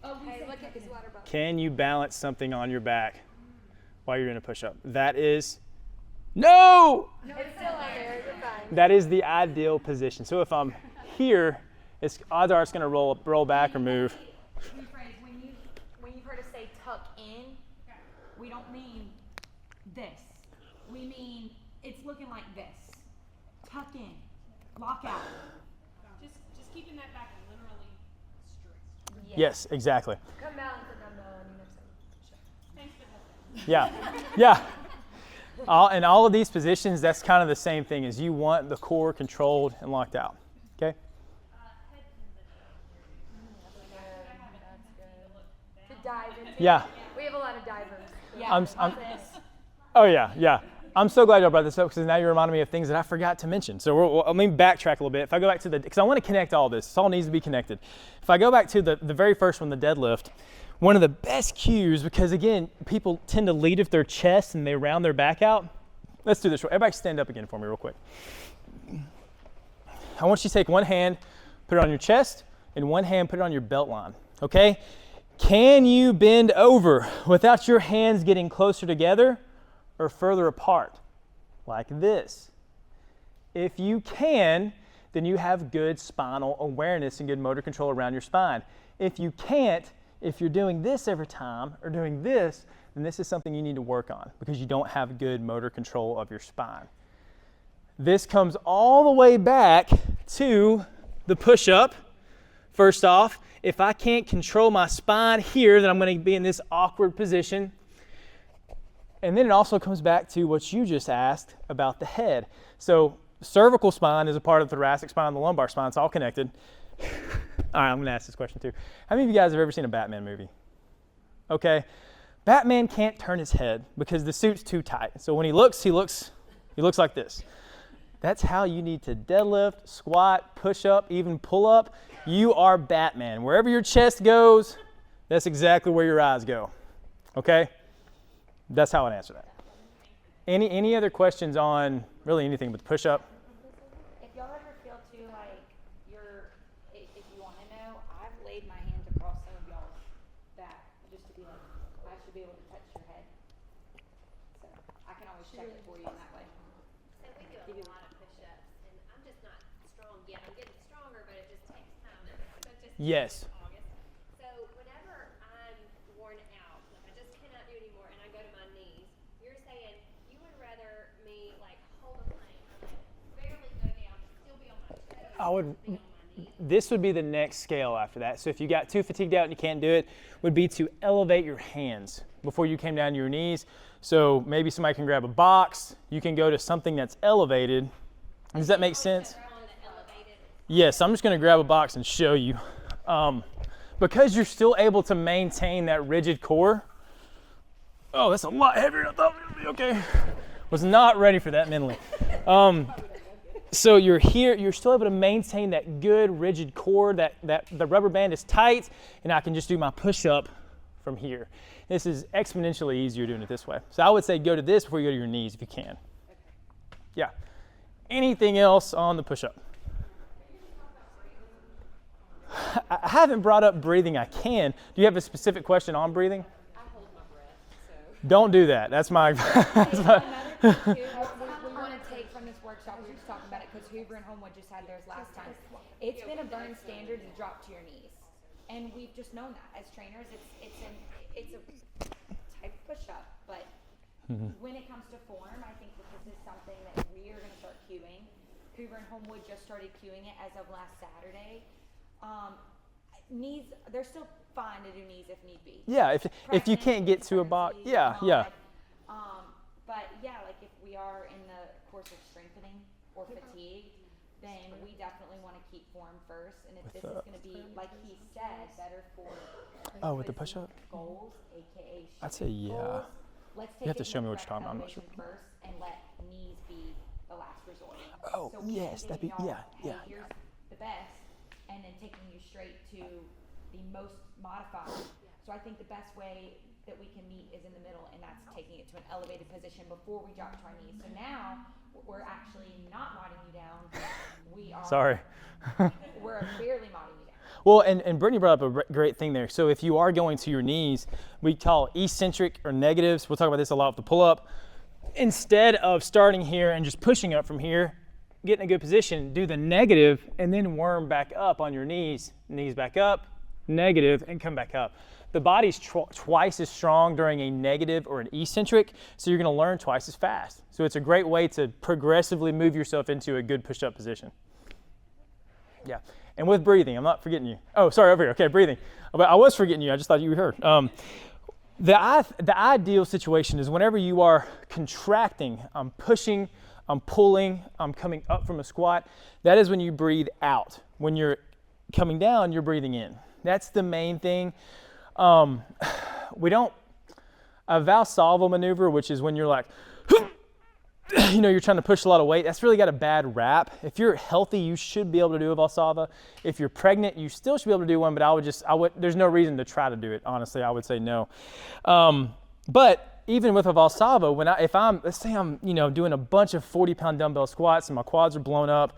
Oh, we Hey, say look tuck at it his in. water bottle. Can you balance something on your back while you're in a push-up? That is no. It's still on there, you're fine. That is the ideal position. So if I'm here, odds are it's going to roll back or move. Rephrase, when you've heard us say tuck in, we don't mean this. We mean it's looking like this. Tuck in. Lock out. Just keeping that back literally straight. Yes, exactly. Come balance a dumbbell on you next time. Thanks for helping. Yeah. Yeah. In all of these positions, that's kind of the same thing, is you want the core controlled and locked out. Okay? To dive into. Yeah. We have a lot of divers. Yeah. Oh yeah. I'm so glad y'all brought this up, because now you're reminding me of things that I forgot to mention. So let me backtrack a little bit. If I go back to because I want to connect all this. This all needs to be connected. If I go back to the very first one, the deadlift, one of the best cues, because again, people tend to lead with their chest and they round their back out. Let's do this. Everybody stand up again for me real quick. I want you to take one hand, put it on your chest, and one hand, put it on your belt line, okay? Can you bend over without your hands getting closer together or further apart, like this? If you can, then you have good spinal awareness and good motor control around your spine. If you can't, if you're doing this every time or doing this, then this is something you need to work on, because you don't have good motor control of your spine. This comes all the way back to the push-up. First off, if I can't control my spine here, then I'm going to be in this awkward position. And then it also comes back to what you just asked about the head. So cervical spine is a part of the thoracic spine and the lumbar spine. It's all connected. All right, I'm going to ask this question too. How many of you guys have ever seen a Batman movie? Okay. Batman can't turn his head because the suit's too tight. So when he looks like this. That's how you need to deadlift, squat, push up, even pull up. You are Batman. Wherever your chest goes, that's exactly where your eyes go. Okay? That's how I'd answer that. Any other questions on really anything but the push up? If y'all ever feel too like if you want to know, I've laid my hands across some of y'all's back just to be like, I should be able to touch your head. So I can always check it for you in that way. we do a lot of push-ups, and I'm just not strong yet. I'm getting stronger, but it just takes time. So just Yes. August. So whenever I'm worn out, like I just cannot do anymore, and I go to my knees, you're saying you would rather me like hold a plank or like barely go down, but still be on my toes, I would. be on my knees. This would be the next scale after that. So if you got too fatigued out and you can't do it, would be to elevate your hands before you came down to your knees. So maybe somebody can grab a box. You can go to something that's elevated. Does that make sense? Yes, I'm just going to grab a box and show you. Because you're still able to maintain that rigid core. Oh, that's a lot heavier than I thought it would be. Okay. Was not ready for that mentally. So you're here, you're still able to maintain that good rigid core, that the rubber band is tight, and I can just do my push-up from here. This is exponentially easier doing it this way. So I would say go to this before you go to your knees if you can. Yeah. Anything else on the push-up? I haven't brought up breathing. I can. Do you have a specific question on breathing? I hold my breath, so. Don't do that. That's my. Another thing too, we want to take from this workshop, we were just talking about it because Hoover and Homewood just had theirs last time. It's been a burn standard to drop to your knees, and we've just known that as trainers. It's a type of push-up, but when it comes to form, I think that this is something that we are going to start cueing. Hoover and Homewood just started cueing it as of last Saturday. Knees, they're still fine to do knees if need be. Yeah, if you can't get to a box, yeah. But yeah, like if we are in the course of strengthening or fatigue, then we definitely want to keep form first. And if this is going to be, like he said, better for with the push-up? goals, aka I'd say yeah. goals, let's take You have to it show me one what you're rep talking about. I'm not sure. elevation first and let knees be the last resort. Oh, So we yes, ain't that'd be, giving y'all, yeah. hey, here's the best, and then taking you straight to the most modified. So I think the best way that we can meet is in the middle, and that's taking it to an elevated position before we drop to our knees. So now we're actually not modding you down. We are. Sorry. We're barely modding you down. Well, and Brittany brought up a great thing there. So if you are going to your knees, we call eccentric or negatives. We'll talk about this a lot with the pull-up. Instead of starting here and just pushing up from here, get in a good position, do the negative, and then worm back up on your knees. Knees back up, negative, and come back up. The body's twice as strong during a negative or an eccentric, so you're going to learn twice as fast. So it's a great way to progressively move yourself into a good push-up position. Yeah, and with breathing, I'm not forgetting you. Oh, sorry, over here. Okay, breathing. But I was forgetting you. I just thought you heard. The ideal situation is whenever you are contracting, I'm pushing, I'm pulling, I'm coming up from a squat. That is when you breathe out. When you're coming down, you're breathing in. That's the main thing. We don't, a Valsalva maneuver, which is when you're like, you're trying to push a lot of weight, that's really got a bad rap. If you're healthy, you should be able to do a Valsalva. If you're pregnant, you still should be able to do one, but there's no reason to try to do it. Honestly, I would say no. But even with a Valsalva, let's say I'm, doing a bunch of 40-pound dumbbell squats and my quads are blown up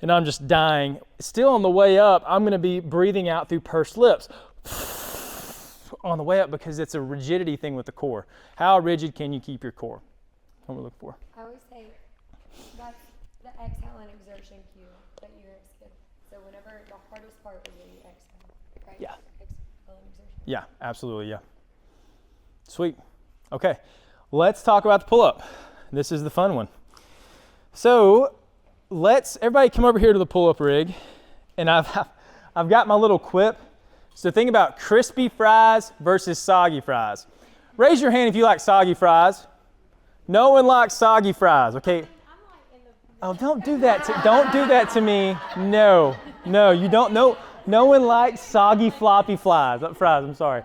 and I'm just dying, still on the way up, I'm going to be breathing out through pursed lips on the way up because it's a rigidity thing with the core. How rigid can you keep your core? What we're looking for. I always say that's the exhale and exertion cue that you're skip. So whenever the hardest part is when you exhale, right? Yeah. Exhale and exertion. Yeah, absolutely, yeah. Sweet. Okay, let's talk about the pull-up. This is the fun one. So everybody come over here to the pull-up rig, and I've got my little quip. So think about crispy fries versus soggy fries. Raise your hand if you like soggy fries. No one likes soggy fries, okay? Oh, don't do that to me. No, you don't. No one likes soggy floppy fries. I'm sorry.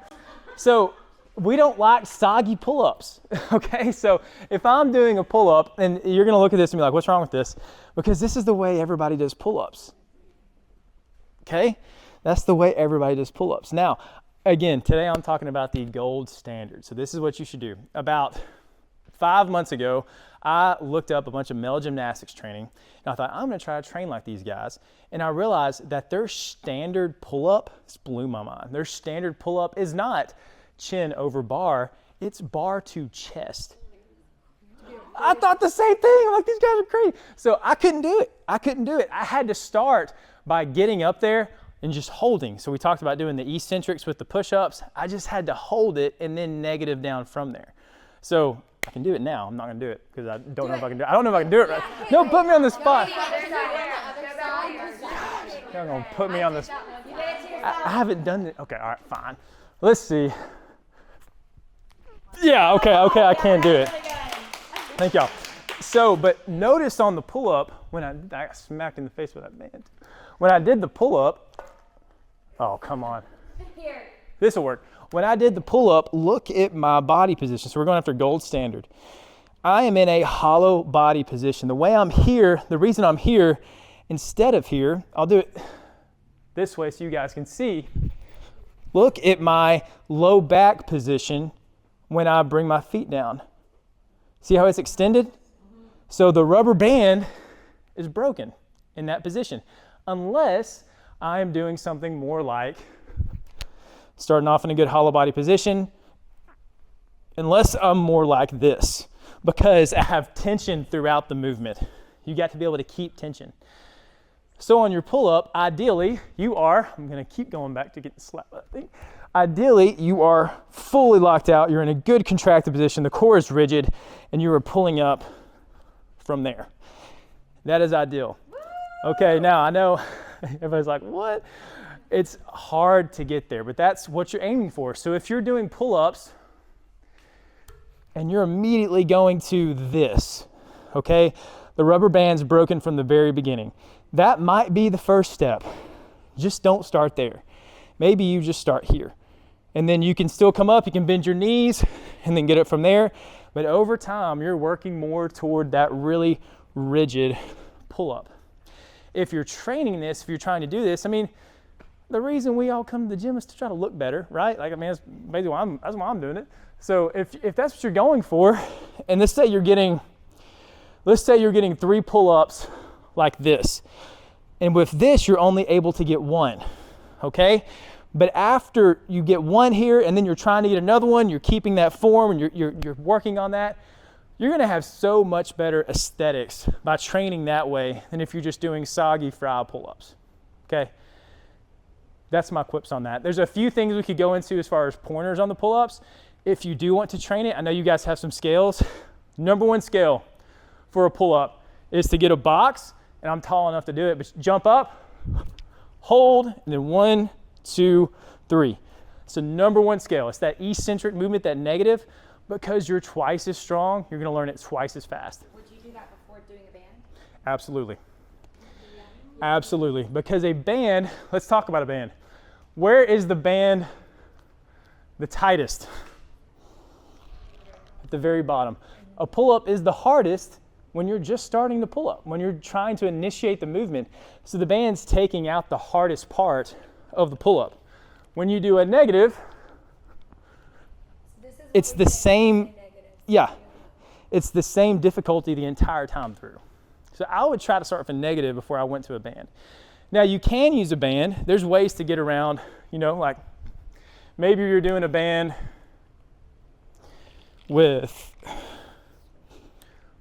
So we don't like soggy pull-ups, okay? So if I'm doing a pull-up, and you're gonna look at this and be like, what's wrong with this? Because this is the way everybody does pull-ups, okay? That's the way everybody does pull-ups. Now, again, today I'm talking about the gold standard. So this is what you should do. About 5 months ago, I looked up a bunch of male gymnastics training, and I thought, I'm gonna try to train like these guys. And I realized that their standard pull-up, this blew my mind, their standard pull-up is not chin over bar, it's bar to chest. I thought the same thing. I'm like, these guys are crazy. So I couldn't do it. I had to start by getting up there and just holding. So we talked about doing the eccentrics with the push-ups. I just had to hold it and then negative down from there. So I can do it now. I'm not gonna do it because I don't know if I can do it. I don't know if I can do it right. No, put me on the spot. Y'all gonna put me on the spot. I haven't done it. Okay, all right, fine. Let's see. Yeah, okay, I can do it. Thank y'all. So, but notice on the pull-up, when I got smacked in the face with that band. When I did the pull-up, oh, come on. This will work. When I did the pull-up, look at my body position. So we're going after gold standard. I am in a hollow body position. The way I'm here, the reason I'm here, instead of here, I'll do it this way so you guys can see. Look at my low back position when I bring my feet down. See how it's extended? So the rubber band is broken in that position, unless I'm doing something more like starting off in a good hollow body position, unless I'm more like this, because I have tension throughout the movement. You got to be able to keep tension. So on your pull-up, ideally, you are, I'm gonna keep going back to getting slapped, I think. Ideally, you are fully locked out. You're in a good contracted position. The core is rigid, and you are pulling up from there. That is ideal. Okay, now I know everybody's like, what? It's hard to get there, but that's what you're aiming for. So if you're doing pull-ups and you're immediately going to this, okay? The rubber band's broken from the very beginning. That might be the first step. Just don't start there. Maybe you just start here. And then you can still come up, you can bend your knees and then get it from there. But over time, you're working more toward that really rigid pull-up. If you're training this, if you're trying to do this, I mean, the reason we all come to the gym is to try to look better, right? Like, I mean, that's basically that's why I'm doing it. So if that's what you're going for, and let's say you're getting 3 pull-ups like this. And with this, you're only able to get 1, okay? But after you get 1 here, and then you're trying to get another one, you're keeping that form, and you're working on that, you're gonna have so much better aesthetics by training that way than if you're just doing soggy fry pull-ups, okay? That's my quips on that. There's a few things we could go into as far as pointers on the pull-ups. If you do want to train it, I know you guys have some scales. Number 1 scale for a pull-up is to get a box, and I'm tall enough to do it, but jump up, hold, and then 1, 2, 3. So number 1 scale. It's that eccentric movement, that negative. Because you're twice as strong, you're gonna learn it twice as fast. Would you do that before doing a band? Absolutely. Absolutely. Because a band, let's talk about a band. Where is the band the tightest? At the very bottom. A pull-up is the hardest when you're just starting to pull up, when you're trying to initiate the movement. So the band's taking out the hardest part of the pull-up. When you do a negative, it's the same, yeah, it's the same difficulty the entire time through. So I would try to start with a negative before I went to a band. Now you can use a band. There's ways to get around, you know, like maybe you're doing a band with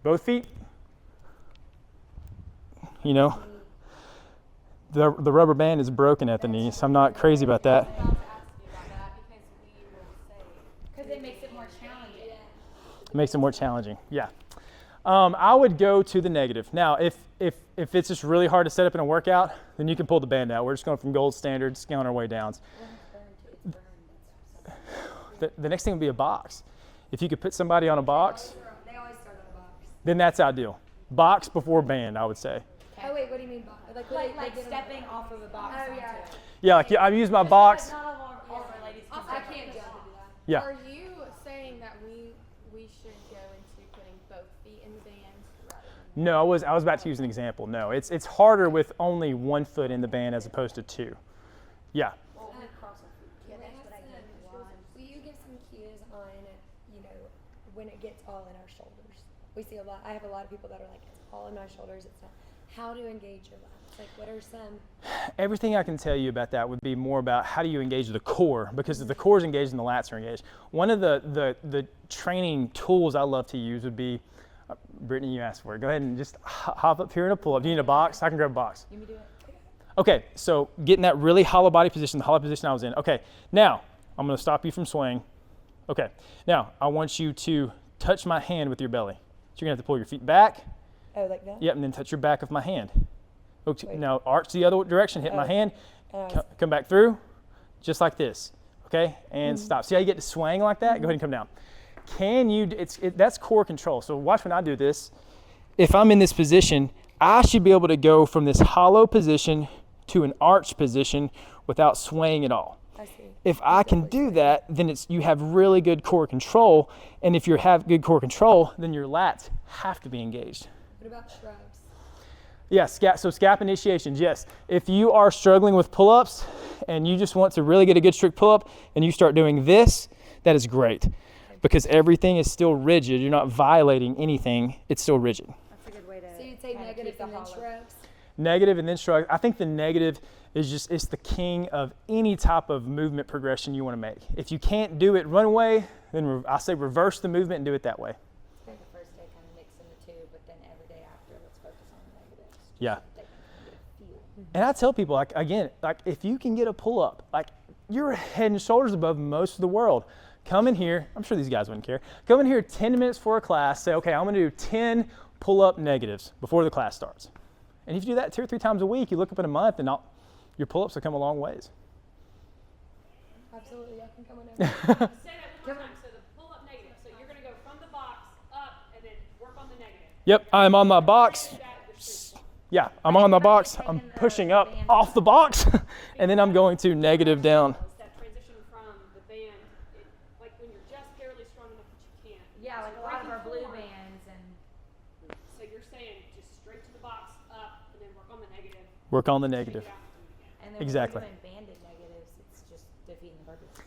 both feet, you know. The rubber band is broken at the knee, so I'm not crazy about that. Because it makes it more challenging. It makes it more challenging, yeah. I would go to the negative. Now, if it's just really hard to set up in a workout, then you can pull the band out. We're just going from gold standard, scaling our way down. The next thing would be a box. If you could put somebody on a box, They always start on a box. then that's ideal. Box before band, I would say. Oh wait, what do you mean box? Like stepping off of a box. Oh, onto yeah. it. Yeah, like I use my box. Not all of our ladies can I step can't up. jump into that. Yeah. Are you saying that we should go into putting both feet in the bands rather than No, I was about to use an example. No, it's harder with only 1 foot in the band as opposed to 2. Yeah. Well, we cross our feet. Yeah, that's what I did. Will you give some cues on, you know, when it gets all in our shoulders? We see I have a lot of people that are like, it's all in my shoulders. It's not. How to engage your lats? Like, what are some? Everything I can tell you about that would be more about how do you engage the core, because if the core is engaged and the lats are engaged. One of the training tools I love to use would be Brittany, you asked for it. Go ahead and just hop up here in a pull-up. Do you need a box? I can grab a box. You want me to do it? Okay, so getting that really hollow body position, the hollow position I was in. Okay, now I'm gonna stop you from swaying. Okay, now I want you to touch my hand with your belly. So you're gonna have to pull your feet back. Oh, like that? Yep, and then touch your back of my hand. Okay, Wait. now arch the other direction, hit my Oh. hand, Oh, come back through, just like this. Okay, and stop. See how you get to swaying like that? Go ahead and come down. Can you, that's core control. So watch when I do this. If I'm in this position, I should be able to go from this hollow position to an arch position without swaying at all. I see. If I can do that, then you have really good core control. And if you have good core control, then your lats have to be engaged. What about shrugs? Yeah, so scap initiations, yes. If you are struggling with pull-ups and you just want to really get a good strict pull-up and you start doing this, that is great because everything is still rigid. You're not violating anything. It's still rigid. that's a good way to. So you'd say kinda negative keep the and then hollow. shrugs? Negative and then shrug. I think the negative is just, it's the king of any type of movement progression you want to make. If you can't do it run away, then I say reverse the movement and do it that way. The first day kind of mixing the two, but then every day after, let's focus on the negatives. Yeah. So they can get a feel. And I tell people, like, again, like if you can get a pull-up, like you're head and shoulders above most of the world. Come in here, I'm sure these guys wouldn't care. Come in here 10 minutes for a class, say, okay, I'm gonna do 10 pull-up negatives before the class starts. And if you do that 2 or 3 times a week, you look up in a month and your pull-ups will come a long ways. Absolutely, I can come whenever. Say that one more time. So the pull-up negative. So you're going to go from the box up and then work on the negative. Yep, I'm on my box. Yeah, I'm on the box. I'm pushing up off the box, and then I'm going to negative down. It's that transition from the band, like when you're just barely strong enough that you can't. Yeah, like a lot of our blue bands and. So you're saying just straight to the box, up, and then work on the negative. Work on the Take negative. it out and do it again. And then Exactly. when we're doing banded negatives, it's just defeating the purpose.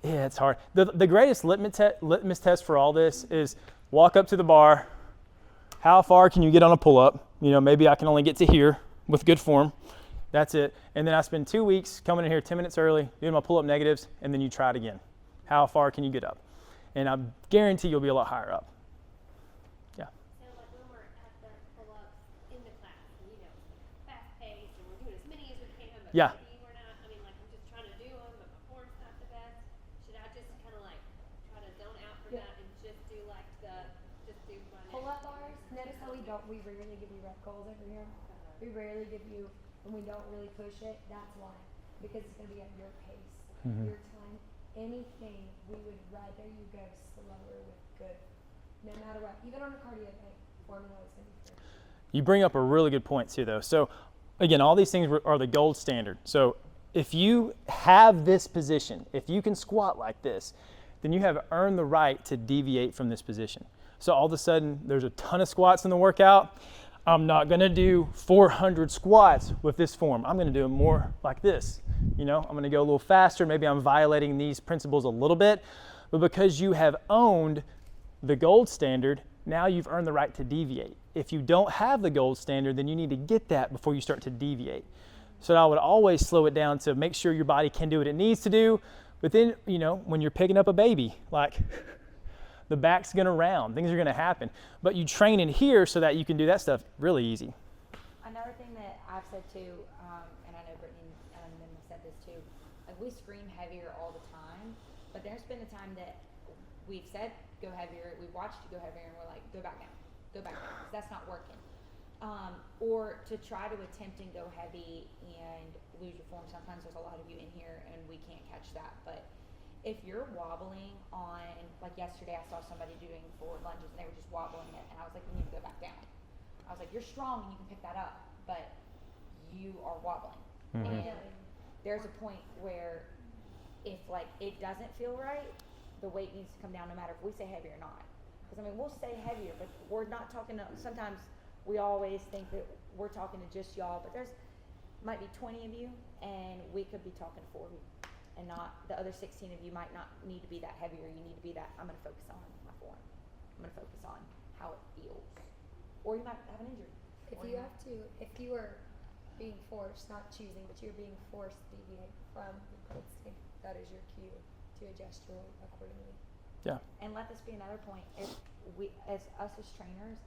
Yeah, it's hard. The greatest litmus test for all this is walk up to the bar. How far can you get on a pull-up? You know, maybe I can only get to here with good form. That's it. And then I spend 2 weeks coming in here 10 minutes early, doing my pull-up negatives, and then you try it again. How far can you get up? And I guarantee you'll be a lot higher up. Yeah. So like when we're at the pull-ups in the class, and, you know, fast paced, and we're doing as many as we can, but Yeah. maybe we're not. I mean, like I'm just trying to do them, but my form's not the best. Should I just kind of like try to zone out for Yeah. that and just do like just do my Pull-up bars, notice how we rarely give you rep goals over here. We rarely give you, when we don't really push it, that's why. Because it's gonna be at your pace, your time. Anything, we would rather you go slower with good, no matter what. Even on a cardio day, formula is gonna be good. You bring up a really good point too, though. So again, all these things are the gold standard. So if you have this position, if you can squat like this, then you have earned the right to deviate from this position. So all of a sudden, there's a ton of squats in the workout. I'm not gonna do 400 squats with this form. I'm gonna do it more like this. You know, I'm gonna go a little faster. Maybe I'm violating these principles a little bit, but because you have owned the gold standard, now you've earned the right to deviate. If you don't have the gold standard, then you need to get that before you start to deviate. So I would always slow it down to make sure your body can do what it needs to do. But then, you know, when you're picking up a baby, like the back's gonna round, things are gonna happen. But you train in here so that you can do that stuff really easy. Another thing that I've said too, and I know Brittany and them have said this too, like we scream heavier all the time, but there's been a time that we've said go heavier, we've watched you go heavier, and we're like, go back down, 'cause that's not working. Or to try to attempt and go heavy and lose your form. Sometimes there's a lot of you in here and we can't catch that, but if you're wobbling on, like yesterday I saw somebody doing forward lunges and they were just wobbling it, and I was like, you need to go back down. I was like, you're strong and you can pick that up, but you are wobbling. And there's a point where if like it doesn't feel right, the weight needs to come down no matter if we say heavy or not. Because I mean, we'll say heavier, but we're not talking to, sometimes we always think that we're talking to just y'all, but there's might be 20 of you and we could be talking 40. And not the other 16 of you might not need to be that heavier. You need to be that, I'm going to focus on my form. I'm going to focus on how it feels. Or you might have an injury. If you are being forced, not choosing, but you're being forced to deviate from the gold standard, that is your cue to adjust your weight accordingly. Yeah. And let this be another point. If as trainers,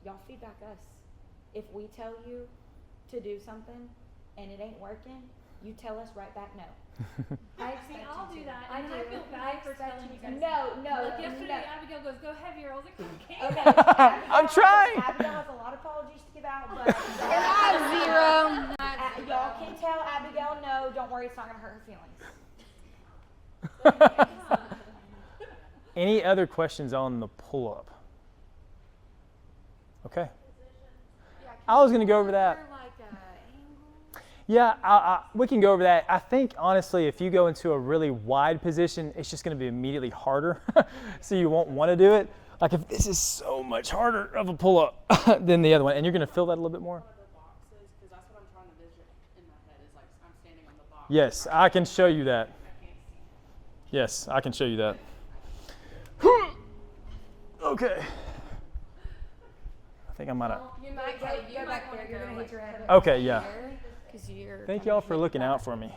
y'all feedback us. If we tell you to do something and it ain't working, you tell us right back no. I See, expect I'll you do to. that. I And do. I feel bad for expect telling you to. guys. No, Like yesterday, no. Abigail goes, "Go heavier." I was like, "Okay." Okay. I'm trying. Abigail has a lot of apologies to give out, but Zero. y'all can tell Abigail no. Don't worry, it's not gonna hurt her feelings. Any other questions on the pull-up? Okay. I was going to go over that. Yeah, we can go over that. I think, honestly, if you go into a really wide position, it's just going to be immediately harder, so you won't want to do it. Like if this is so much harder of a pull-up than the other one, and you're going to feel that a little bit more. Boxes, because that's what I'm trying to vision in my head, is like I'm standing on the box. Yes, I can show you that. Yes, I can show you that. Okay. I think I might have. You might Go go back there. You're gonna hit your head. Okay, yeah. Because you're. Thank y'all for looking out for me.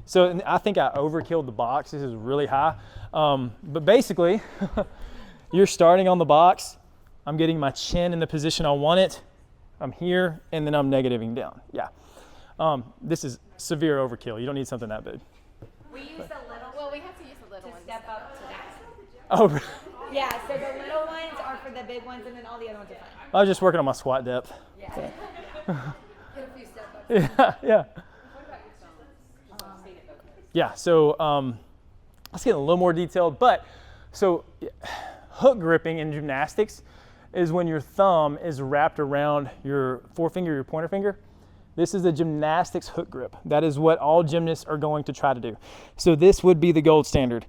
So I think I overkilled the box. This is really high. But basically, you're starting on the box. I'm getting my chin in the position I want it. I'm here, and then I'm negativing down. Yeah. This is severe overkill. You don't need something that big. We use the little Well, we have to use the little to ones. step up to that. Oh, Yeah, so the little ones are for the big ones, and then all the other ones are fun. I was just working on my squat depth. Yeah. Hit a few step ups. Yeah, yeah. Yeah, so let's get a little more detailed. But so hook gripping in gymnastics is when your thumb is wrapped around your forefinger, your pointer finger. This is a gymnastics hook grip. That is what all gymnasts are going to try to do. So this would be the gold standard.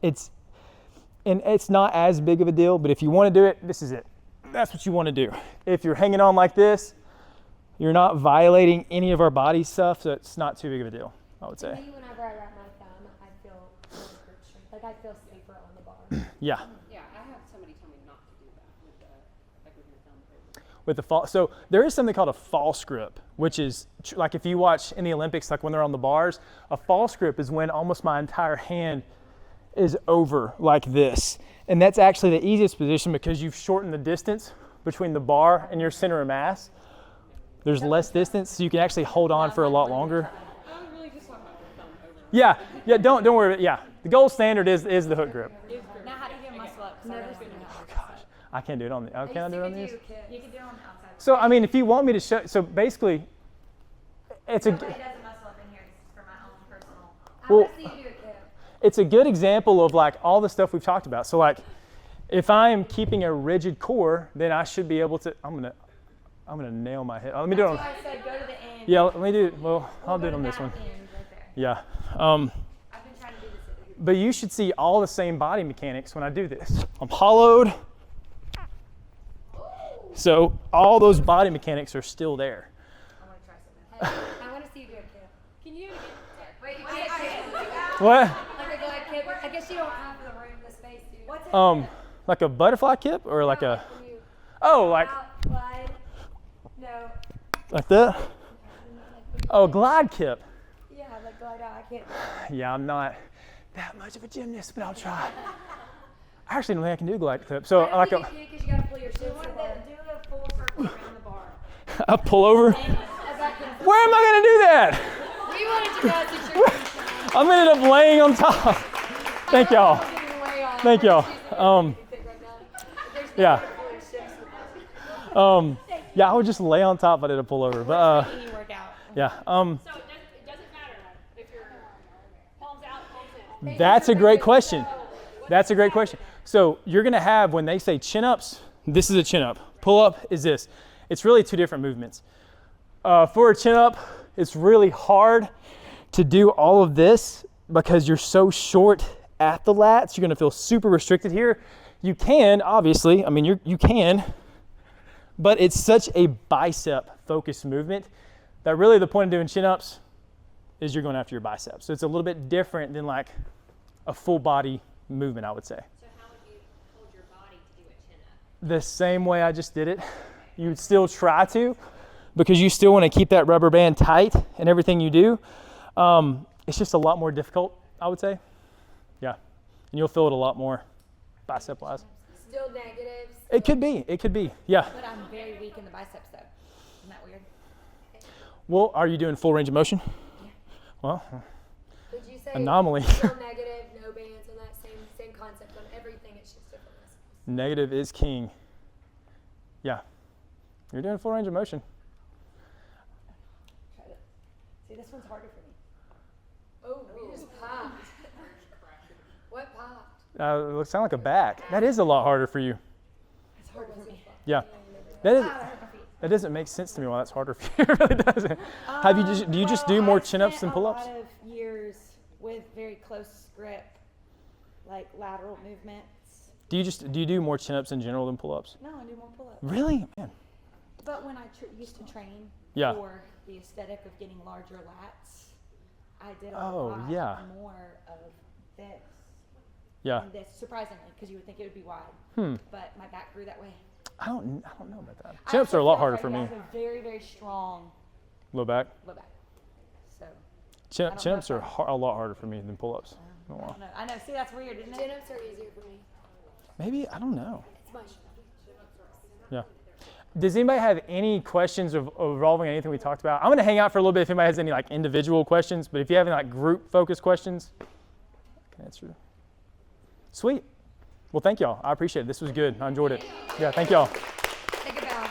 It's not as big of a deal, but if you want to do it, this is it. That's what you want to do. If you're hanging on like this, you're not violating any of our body stuff, so it's not too big of a deal, I would To say. me, whenever I wrap my thumb, I feel more grip strength. Like I feel safer on the bar. Yeah. Yeah, I have somebody tell me not to do that with the, like with your thumb grip. With the fall, so there is something called a false grip, which is like if you watch in the Olympics, like when they're on the bars, a false grip is when almost my entire hand is over like this. And that's actually the easiest position because you've shortened the distance between the bar and your center of mass. There's less distance, so you can actually hold on for a lot longer. I was really just talking about your thumb over. Yeah, don't worry about it. Yeah, the gold standard is the hook grip. Now, how do you get muscle up? Never Sorry. seen that. Oh gosh, I can't do it on the, oh, can I do it on these? You can do it on the outside. So I mean, if you want me to show, so basically, it's a, Nobody does a muscle up in here. This is for my own personal. I Well- want to see you do it, kid. it's a good example of like all the stuff we've talked about. So like, if I am keeping a rigid core, then I should be able to, I'm gonna nail my head. Let me do it on, I said go to the end. yeah, let me do it, well, I'll do it on this one. End right there. Yeah. I've been trying to do this. But you should see all the same body mechanics when I do this. I'm hollowed. So all those body mechanics are still there. I want to try something. Hey, I want to see you do it, kid. Can you do it again? Wait, you said kid. What? Like a glide kid. I guess you don't have the room, the space to. What's it? Like a butterfly kip or like a, When you oh, like out, glide. No. that? Oh, glide kip. Yeah, like glide out. I can't. Yeah, I'm not that much of a gymnast, but I'll try. I actually don't think I can do glide kip. So I like don't think you can because you got to pull your shins Do to the bar. a full circle around the bar. I pull over. As I can. Where am I gonna do that? We wanted you guys to sure. I'm gonna end up laying on top. Thank y'all. Thank y'all. Yeah. Yeah, I would just lay on top if I did a pullover. But Any workout. yeah. So it doesn't matter if your palms out, palms in. That's a great question. That's a great question. So you're gonna have, when they say chin ups, this is a chin up. Pull up is this. It's really two different movements. For a chin up, it's really hard to do all of this because you're so short at the lats. You're gonna feel super restricted here. You can, obviously, I mean, you can, but it's such a bicep focused movement that really the point of doing chin ups is you're going after your biceps. So it's a little bit different than like a full body movement, I would say. So how would you hold your body to do a chin up? The same way I just did it. You would still try to, because you still want to keep that rubber band tight in everything you do. It's just a lot more difficult, I would say. Yeah, and you'll feel it a lot more. bicep wise. Still negatives. It could be, yeah. But I'm very weak in the biceps though. Isn't that weird? Well, are you doing full range of motion? Yeah. Well, Would you say anomaly. still negative, no bands on that same concept on everything? It's just different muscles. Negative is king. Yeah. You're doing full range of motion. Try to see. This one's harder for me. Oh, you just popped. What popped? It looks like a back. That is a lot harder for you. It's harder for me. Yeah. That is. That hurt my feet. That doesn't make sense to me why that's harder for you. It really doesn't. Do you just do more chin-ups than pull-ups? A lot of years with very close grip, like lateral movements. Do you do more chin-ups in general than pull-ups? No, I do more pull-ups. Really? Man. But when I used to train Yeah. for the aesthetic of getting larger lats, I did a Oh, lot yeah. more of this Yeah. and this, surprisingly, because you would think it would be wide. But my back grew that way. I don't know about that. I Chin-ups also are a lot feel harder like for I me. have a very, very strong Low back. low back. So, don't know Chin-ups if are a lot harder for me than pull-ups. I don't know. I know. See, that's weird, isn't it? Chin-ups are easier for me. Maybe, I don't know. It's much. Yeah. Does anybody have any questions revolving anything we talked about? I'm going to hang out for a little bit if anybody has any like individual questions, but if you have any like group focused questions, I can answer. Sweet. Well, thank y'all. I appreciate it. This was good. I enjoyed it. Yeah, thank y'all. Take it down.